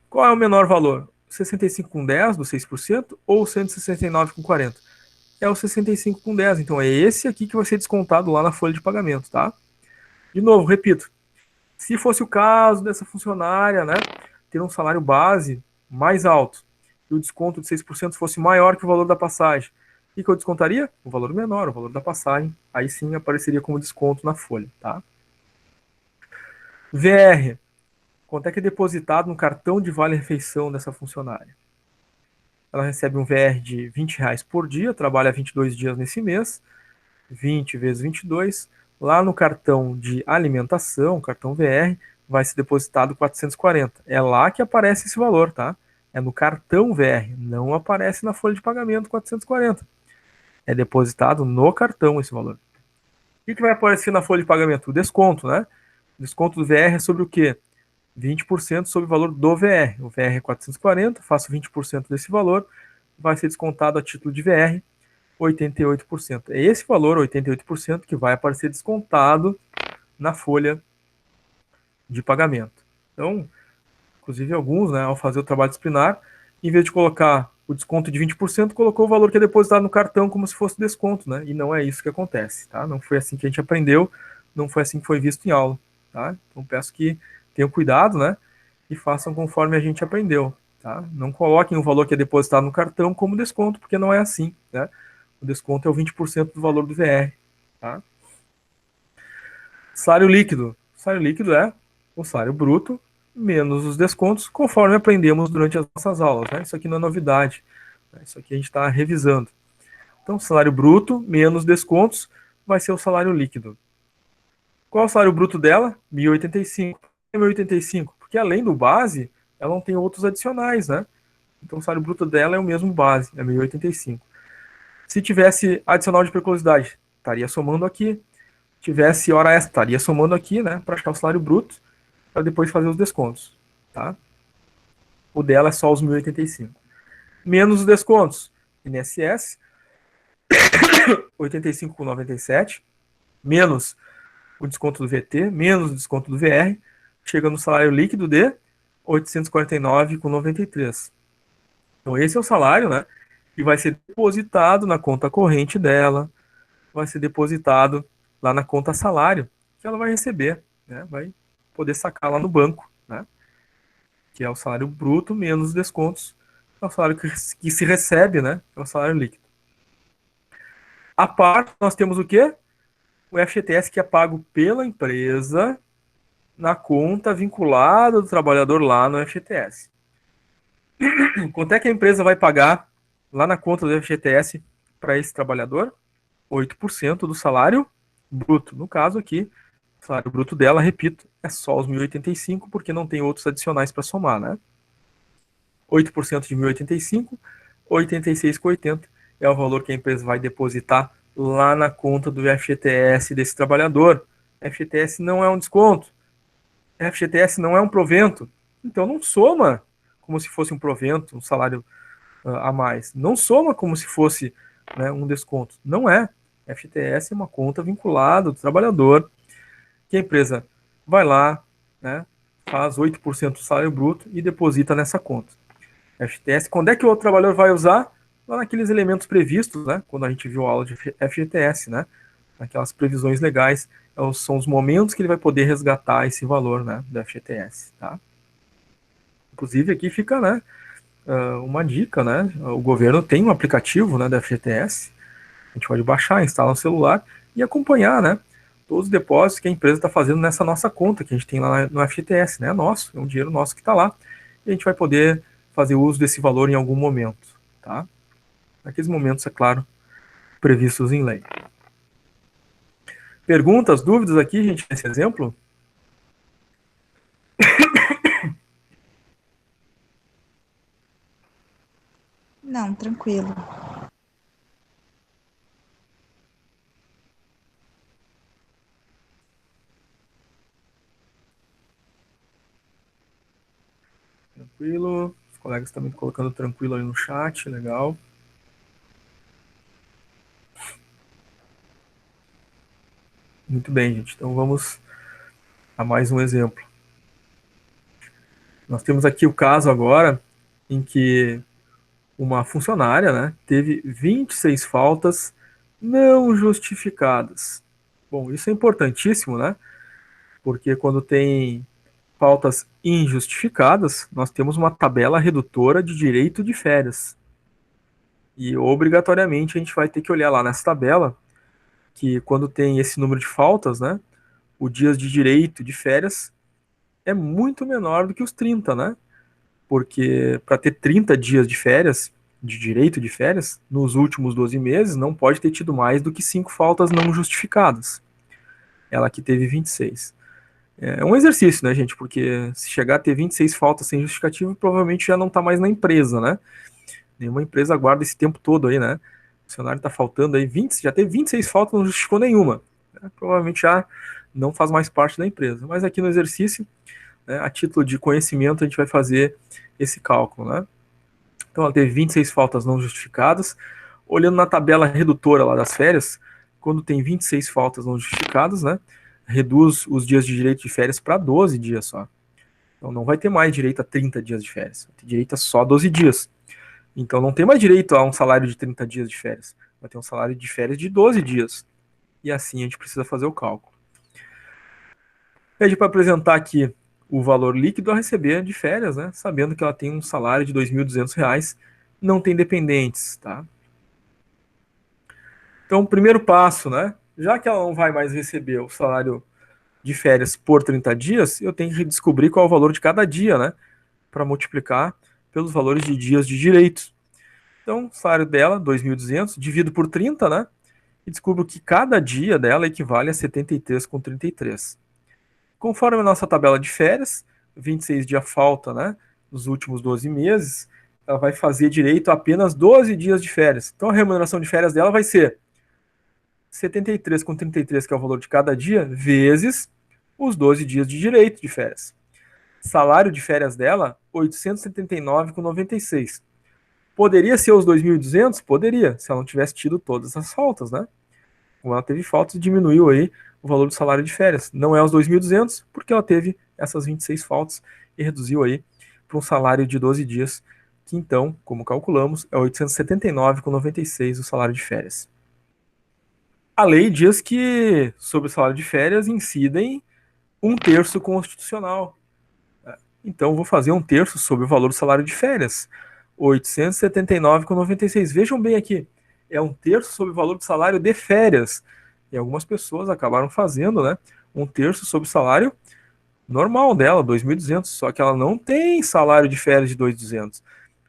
Qual é o menor valor? 65,10 do 6% ou 169,40? É o 65,10. Então, é esse aqui que vai ser descontado lá na folha de pagamento, tá? De novo, repito. Se fosse o caso dessa funcionária, né, ter um salário base mais alto e o desconto de 6% fosse maior que o valor da passagem, o que eu descontaria? O valor menor, o valor da passagem. Aí sim apareceria como desconto na folha, tá? VR. Quanto é que é depositado no cartão de vale-refeição dessa funcionária? Ela recebe um VR de R$ 20 por dia, trabalha 22 dias nesse mês, 20 vezes 22. Lá no cartão de alimentação, cartão VR, vai ser depositado 440. É lá que aparece esse valor, tá? É no cartão VR, não aparece na folha de pagamento 440. É depositado no cartão esse valor. O que vai aparecer na folha de pagamento? O desconto, né? O desconto do VR é sobre o quê? 20% sobre o valor do VR. O VR é 440, faço 20% desse valor, vai ser descontado a título de VR 88%. É esse valor, 88%, que vai aparecer descontado na folha de pagamento. Então, inclusive alguns, né, ao fazer o trabalho disciplinar, em vez de colocar o desconto de 20%, colocou o valor que é depositado no cartão como se fosse desconto, né? E não é isso que acontece, tá? Não foi assim que a gente aprendeu, não foi assim que foi visto em aula, tá? Então peço que tenham cuidado, né? E façam conforme a gente aprendeu, tá? Não coloquem o valor que é depositado no cartão como desconto, porque não é assim, né? O desconto é o 20% do valor do VR, tá? Salário líquido. Salário líquido é o salário bruto menos os descontos, conforme aprendemos durante as nossas aulas, né? Isso aqui não é novidade, né? Isso aqui a gente está revisando. Então, salário bruto menos descontos vai ser o salário líquido. Qual é o salário bruto dela? 1.085. Por que 1.085? Porque além do base, ela não tem outros adicionais, né? Então, o salário bruto dela é o mesmo base, é 1.085. Se tivesse adicional de periculosidade, estaria somando aqui. Tivesse hora extra, estaria somando aqui, né? Para achar o salário bruto. para depois fazer os descontos, tá? O dela é só os 1.085. Menos os descontos. INSS, 85,97, menos o desconto do VT, menos o desconto do VR, chega no salário líquido de 849,93. Então esse é o salário, né, que vai ser depositado na conta corrente dela, vai ser depositado lá na conta salário, que ela vai receber, né, vai poder sacar lá no banco, né, que é o salário bruto menos os descontos, é o salário que se recebe, né, é o salário líquido. A parte, nós temos o quê? O FGTS que é pago pela empresa na conta vinculada do trabalhador lá no FGTS. Quanto é que a empresa vai pagar lá na conta do FGTS para esse trabalhador? 8% do salário bruto. No caso aqui, o salário bruto dela, repito, é só os 1.085, porque não tem outros adicionais para somar, né? 8% de 1.085, 86,80 é o valor que a empresa vai depositar lá na conta do FGTS desse trabalhador. FGTS não é um desconto, FGTS não é um provento, então não soma como se fosse um provento, um salário a mais. Não soma como se fosse, né, um desconto. Não é. FGTS é uma conta vinculada do trabalhador, que a empresa vai lá, né, faz 8% do salário bruto e deposita nessa conta. FGTS, quando é que o trabalhador vai usar? Lá naqueles elementos previstos, né, quando a gente viu a aula de FGTS, né, aquelas previsões legais, são os momentos que ele vai poder resgatar esse valor, né, do FGTS, tá? Inclusive aqui fica, né, uma dica, né, o governo tem um aplicativo, né, da FGTS, a gente pode baixar, instalar no celular e acompanhar, né, todos os depósitos que a empresa está fazendo nessa nossa conta que a gente tem lá no FGTS, né, é nosso, é um dinheiro nosso que está lá, e a gente vai poder fazer uso desse valor em algum momento, tá? Naqueles momentos, é claro, previstos em lei. Perguntas, dúvidas aqui, gente, nesse exemplo? Não, tranquilo. Tranquilo. Os colegas também colocando tranquilo aí no chat, legal. Muito bem, gente. Então vamos a mais um exemplo. Nós temos aqui o caso agora em que uma funcionária, né, teve 26 faltas não justificadas. Bom, isso é importantíssimo, né? Porque quando tem faltas injustificadas, nós temos uma tabela redutora de direito de férias. E obrigatoriamente a gente vai ter que olhar lá nessa tabela que quando tem esse número de faltas, né, o dias de direito de férias é muito menor do que os 30, né? Porque para ter 30 dias de férias, de direito de férias, nos últimos 12 meses, não pode ter tido mais do que 5 faltas não justificadas. Ela aqui teve 26. É um exercício, né, gente? Porque se chegar a ter 26 faltas sem justificativa, provavelmente já não está mais na empresa, né? Nenhuma empresa aguarda esse tempo todo aí, né? O funcionário está faltando aí 20, já teve 26 faltas, não justificou nenhuma. Né? Provavelmente já não faz mais parte da empresa. Mas aqui no exercício, né, a título de conhecimento, a gente vai fazer esse cálculo, né? Então ela teve 26 faltas não justificadas. Olhando na tabela redutora lá das férias, quando tem 26 faltas não justificadas, né, reduz os dias de direito de férias para 12 dias só. Então não vai ter mais direito a 30 dias de férias, vai ter direito a só 12 dias. Então não tem mais direito a um salário de 30 dias de férias, vai ter um salário de férias de 12 dias. E assim a gente precisa fazer o cálculo. Pede para apresentar aqui o valor líquido a receber de férias, né? Sabendo que ela tem um salário de R$ 2.200, não tem dependentes, tá? Então, primeiro passo, né? Já que ela não vai mais receber o salário de férias por 30 dias, eu tenho que descobrir qual é o valor de cada dia, né? Para multiplicar pelos valores de dias de direitos. Então, o salário dela, 2.200, divido por 30, né? E descubro que cada dia dela equivale a 73,33. Conforme a nossa tabela de férias, 26 dias falta, né? Nos últimos 12 meses, ela vai fazer direito a apenas 12 dias de férias. Então, a remuneração de férias dela vai ser 73,33, que é o valor de cada dia, vezes os 12 dias de direito de férias. Salário de férias dela, 879,96. Poderia ser os 2.200? Poderia, se ela não tivesse tido todas as faltas, né? Como ela teve faltas, diminuiu aí o valor do salário de férias. Não é os 2.200, porque ela teve essas 26 faltas e reduziu aí para um salário de 12 dias, que então, como calculamos, é 879,96 o salário de férias. A lei diz que sobre o salário de férias incidem 1/3 constitucional. Então, vou fazer 1/3 sobre o valor do salário de férias. 879,96. Vejam bem aqui, é 1/3 sobre o valor do salário de férias. E algumas pessoas acabaram fazendo, né? 1/3 sobre o salário normal dela, 2.200. Só que ela não tem salário de férias de 2.200.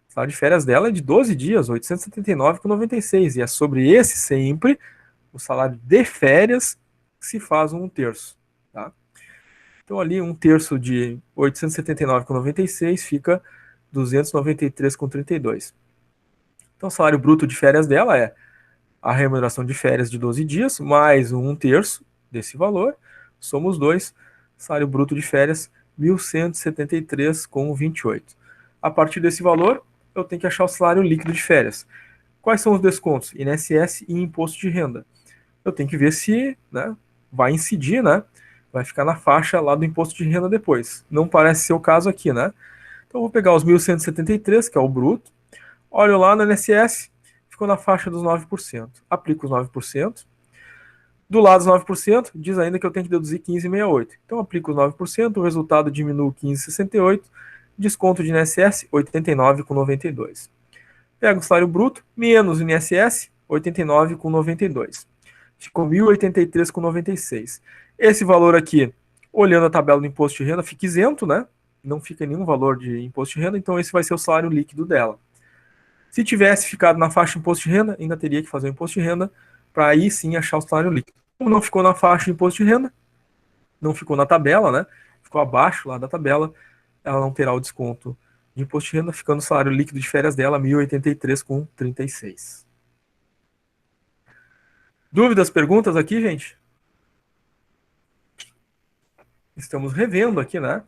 O salário de férias dela é de 12 dias, 879,96. E é sobre esse sempre, o salário de férias, que se faz 1/3. Tá? Então, ali, 1/3 de 879,96 fica 293,32. Então, o salário bruto de férias dela é a remuneração de férias de 12 dias, mais 1/3 desse valor, somos 2, salário bruto de férias, 1.173,28. A partir desse valor, eu tenho que achar o salário líquido de férias. Quais são os descontos? INSS e imposto de renda. Eu tenho que ver se, né, vai incidir, né? Vai ficar na faixa lá do imposto de renda depois. Não parece ser o caso aqui, né? Então, eu vou pegar os 1.173, que é o bruto, olho lá no INSS, ficou na faixa dos 9%. Aplico os 9%. Do lado dos 9%, diz ainda que eu tenho que deduzir 15,68. Então, aplico os 9%, o resultado diminui 15,68, desconto de INSS, 89,92. Pego o salário bruto, menos o INSS, 89,92. Ficou 1.083,96. Esse valor aqui, olhando a tabela do imposto de renda, fica isento, né? Não fica nenhum valor de imposto de renda, então esse vai ser o salário líquido dela. Se tivesse ficado na faixa de imposto de renda, ainda teria que fazer o imposto de renda para aí sim achar o salário líquido. Como não ficou na faixa de imposto de renda, não ficou na tabela, né? Ficou abaixo lá da tabela, ela não terá o desconto de imposto de renda, ficando o salário líquido de férias dela 1.083,36. Dúvidas, perguntas aqui, gente? Estamos revendo aqui, né?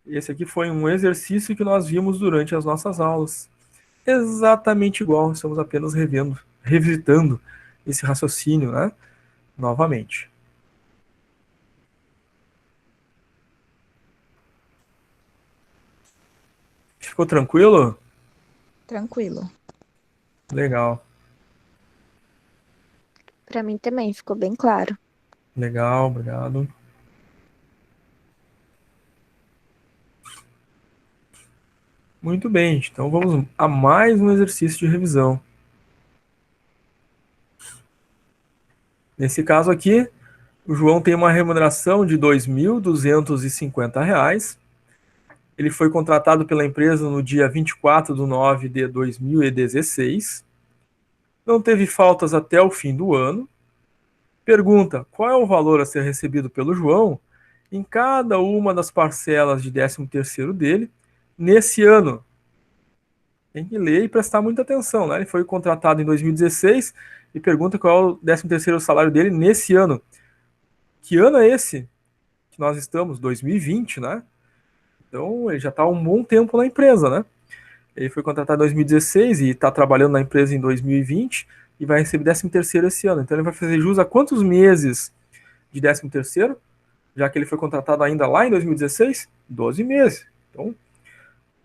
Esse aqui foi um exercício que nós vimos durante as nossas aulas. Exatamente igual, estamos apenas revendo, revisitando esse raciocínio, né? Novamente. Ficou tranquilo? Tranquilo. Legal, Pra mim também ficou bem claro. legal, obrigado. Muito bem, gente. Então vamos a mais um exercício de revisão. Nesse caso aqui, o João tem uma remuneração de R$ 2.250. Ele foi contratado pela empresa no dia 24/9 de 2016. Não teve faltas até o fim do ano. Pergunta: qual é o valor a ser recebido pelo João em cada uma das parcelas de 13º dele nesse ano? Tem que ler e prestar muita atenção, né? Ele foi contratado em 2016 e pergunta qual é o 13º salário dele nesse ano. Que ano é esse que nós estamos? 2020, né? Então ele já está há um bom tempo na empresa, né? Ele foi contratado em 2016 e está trabalhando na empresa em 2020 e vai receber 13º esse ano. Então ele vai fazer jus a quantos meses de 13º? Já que ele foi contratado ainda lá em 2016? 12 meses. Então,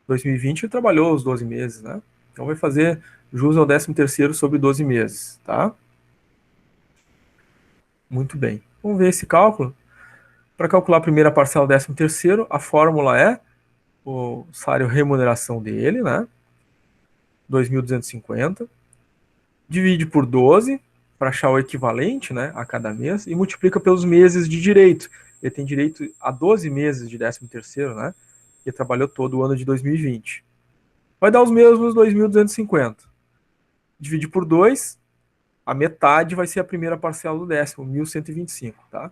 2020 ele trabalhou os 12 meses, né? Então vai fazer jus ao 13º sobre 12 meses, tá? Muito bem. Vamos ver esse cálculo. Para calcular a primeira parcela do 13º, a fórmula é o salário remuneração dele, né? 2.250. Divide por 12 para achar o equivalente, né, a cada mês e multiplica pelos meses de direito. Ele tem direito a 12 meses de 13º, né? E trabalhou todo o ano de 2020. Vai dar os mesmos 2.250. Divide por 2, a metade vai ser a primeira parcela do 10º, 1.125, tá?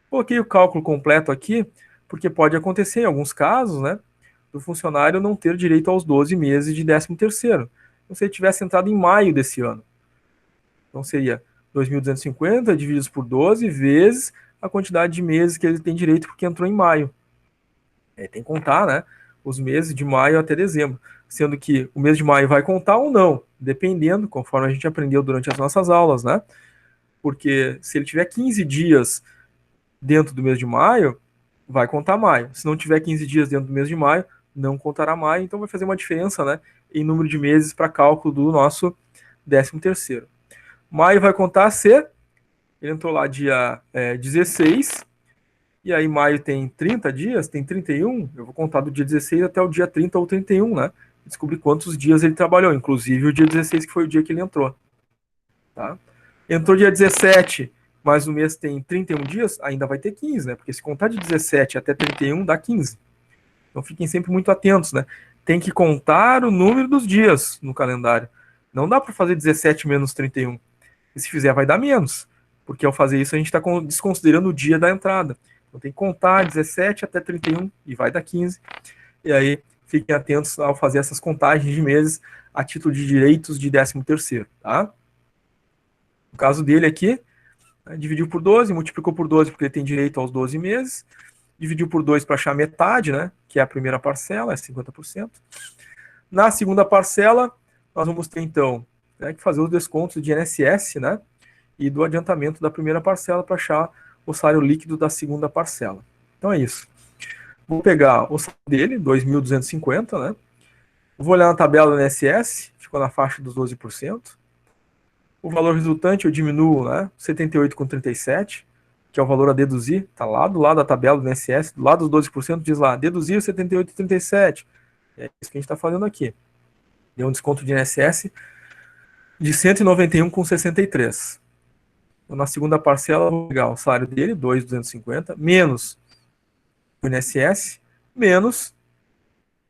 Coloquei o cálculo completo aqui, porque pode acontecer em alguns casos, né, do funcionário não ter direito aos 12 meses de 13º. Então, se ele tivesse entrado em maio desse ano, então seria 2.250 divididos por 12 vezes a quantidade de meses que ele tem direito porque entrou em maio. Tem que contar, né, os meses de maio até dezembro, sendo que o mês de maio vai contar ou não, dependendo, conforme a gente aprendeu durante as nossas aulas, né? Porque se ele tiver 15 dias dentro do mês de maio, vai contar maio. Se não tiver 15 dias dentro do mês de maio, não contará maio, então vai fazer uma diferença, né, em número de meses para cálculo do nosso 13º. Maio vai contar se ele entrou lá dia 16, e aí maio tem 30 dias, tem 31, eu vou contar do dia 16 até o dia 30 ou 31, né? Descobrir quantos dias ele trabalhou, inclusive o dia 16, que foi o dia que ele entrou. Tá? Entrou dia 17, mas o mês tem 31 dias, ainda vai ter 15, né? Porque se contar de 17 até 31, dá 15. Então fiquem sempre muito atentos, né? Tem que contar o número dos dias no calendário. Não dá para fazer 17 menos 31. E se fizer, vai dar menos. Porque ao fazer isso, a gente está desconsiderando o dia da entrada. Então tem que contar 17 até 31 e vai dar 15. E aí fiquem atentos ao fazer essas contagens de meses a título de direitos de 13º, tá? No caso dele aqui, né, dividiu por 12, multiplicou por 12 porque ele tem direito aos 12 meses, dividiu por 2 para achar metade, né, que é a primeira parcela, é 50%. Na segunda parcela, nós vamos ter, então, né, que fazer os descontos de INSS, né, e do adiantamento da primeira parcela para achar o salário líquido da segunda parcela. Então é isso. Vou pegar o salário dele, 2.250, né, vou olhar na tabela do INSS, ficou na faixa dos 12%. O valor resultante eu diminuo, né, 78,37, que é o valor a deduzir, está lá do lado da tabela do INSS, do lado dos 12%, diz lá, deduzir 78,37. É isso que a gente está fazendo aqui. Deu um desconto de INSS de 191,63. Então, na segunda parcela, eu vou pegar o salário dele, 2.250, menos o INSS, menos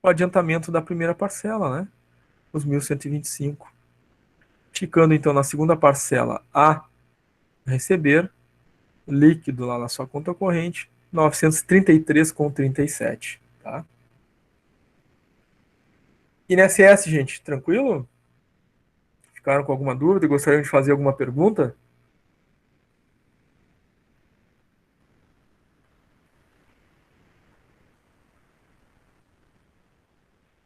o adiantamento da primeira parcela, né, os 1.125. Ficando, então, na segunda parcela a receber, líquido lá na sua conta corrente, 933,37, tá? INSS, gente, tranquilo? Ficaram com alguma dúvida? Gostariam de fazer alguma pergunta?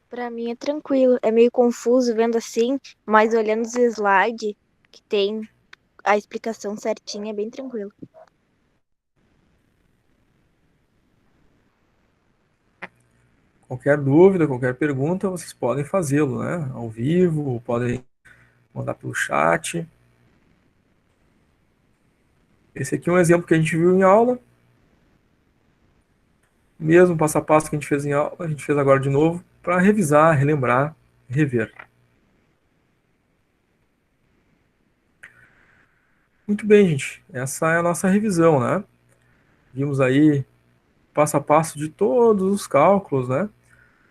Pra mim é tranquilo. É meio confuso vendo assim, mas olhando os slides que tem a explicação certinha, é bem tranquilo. Qualquer dúvida, qualquer pergunta, vocês podem fazê-lo, né? Ao vivo, podem mandar pelo chat. Esse aqui é um exemplo que a gente viu em aula. Mesmo passo a passo que a gente fez em aula, a gente fez agora de novo, para revisar, relembrar, rever. Muito bem, gente. Essa é a nossa revisão, né? Vimos aí passo a passo de todos os cálculos, né,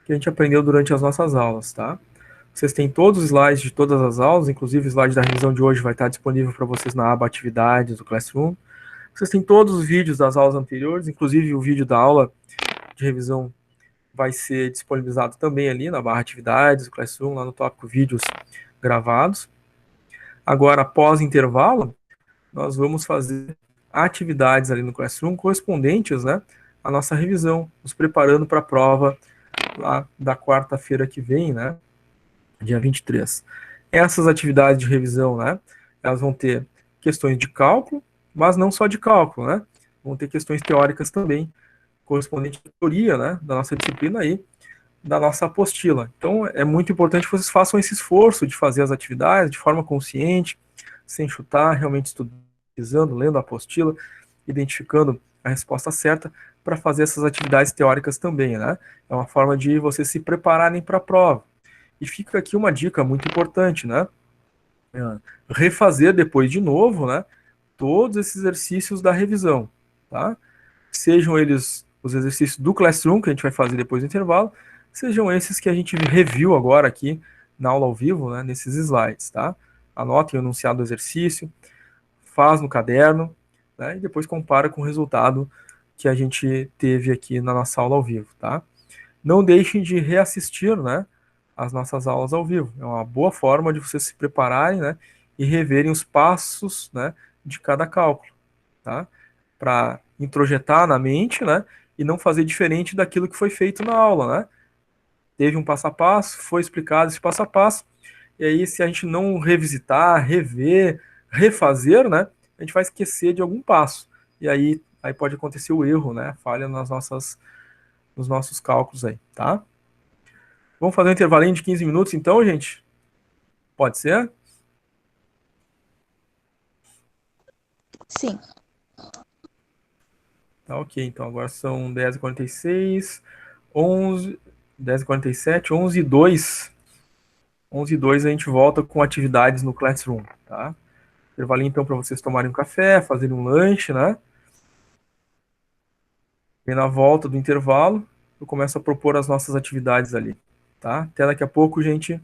que a gente aprendeu durante as nossas aulas, tá? Vocês têm todos os slides de todas as aulas, inclusive o slide da revisão de hoje vai estar disponível para vocês na aba Atividades do Classroom. Vocês têm todos os vídeos das aulas anteriores, inclusive o vídeo da aula de revisão vai ser disponibilizado também ali na barra Atividades do Classroom, lá no tópico Vídeos gravados. Agora, após intervalo, nós vamos fazer atividades ali no Classroom correspondentes, né, à nossa revisão, nos preparando para a prova lá da quarta-feira que vem, né, dia 23. Essas atividades de revisão, né, elas vão ter questões de cálculo, mas não só de cálculo, né, vão ter questões teóricas também, correspondente à teoria, né, da nossa disciplina aí, da nossa apostila. Então, é muito importante que vocês façam esse esforço de fazer as atividades de forma consciente, sem chutar, realmente estudando, lendo a apostila, identificando a resposta certa para fazer essas atividades teóricas também, né? É uma forma de vocês se prepararem para a prova. E fica aqui uma dica muito importante, né? Refazer depois de novo, né? Todos esses exercícios da revisão, tá? Sejam eles os exercícios do Classroom, que a gente vai fazer depois do intervalo, sejam esses que a gente reviu agora aqui na aula ao vivo, né? Nesses slides, tá? Anotem o enunciado do exercício, faz no caderno, né, e depois compara com o resultado que a gente teve aqui na nossa aula ao vivo, tá? Não deixem de reassistir, né, as nossas aulas ao vivo. É uma boa forma de vocês se prepararem, né, e reverem os passos, né, de cada cálculo, tá? Para introjetar na mente, né, e não fazer diferente daquilo que foi feito na aula, né? Teve um passo a passo, foi explicado esse passo a passo, e aí se a gente não revisitar, rever, refazer, né, a gente vai esquecer de algum passo, e aí pode acontecer o erro, né, falha nos nossos cálculos aí, tá? Vamos fazer um intervalinho de 15 minutos então, gente? Pode ser? Sim. Tá, ok. Então agora são 10h46, 11, 10h47, 11h02. 11h02 a gente volta com atividades no Classroom, tá? Intervalinho então para vocês tomarem um café, fazerem um lanche, né? E na volta do intervalo, eu começo a propor as nossas atividades ali, tá? Até daqui a pouco, gente.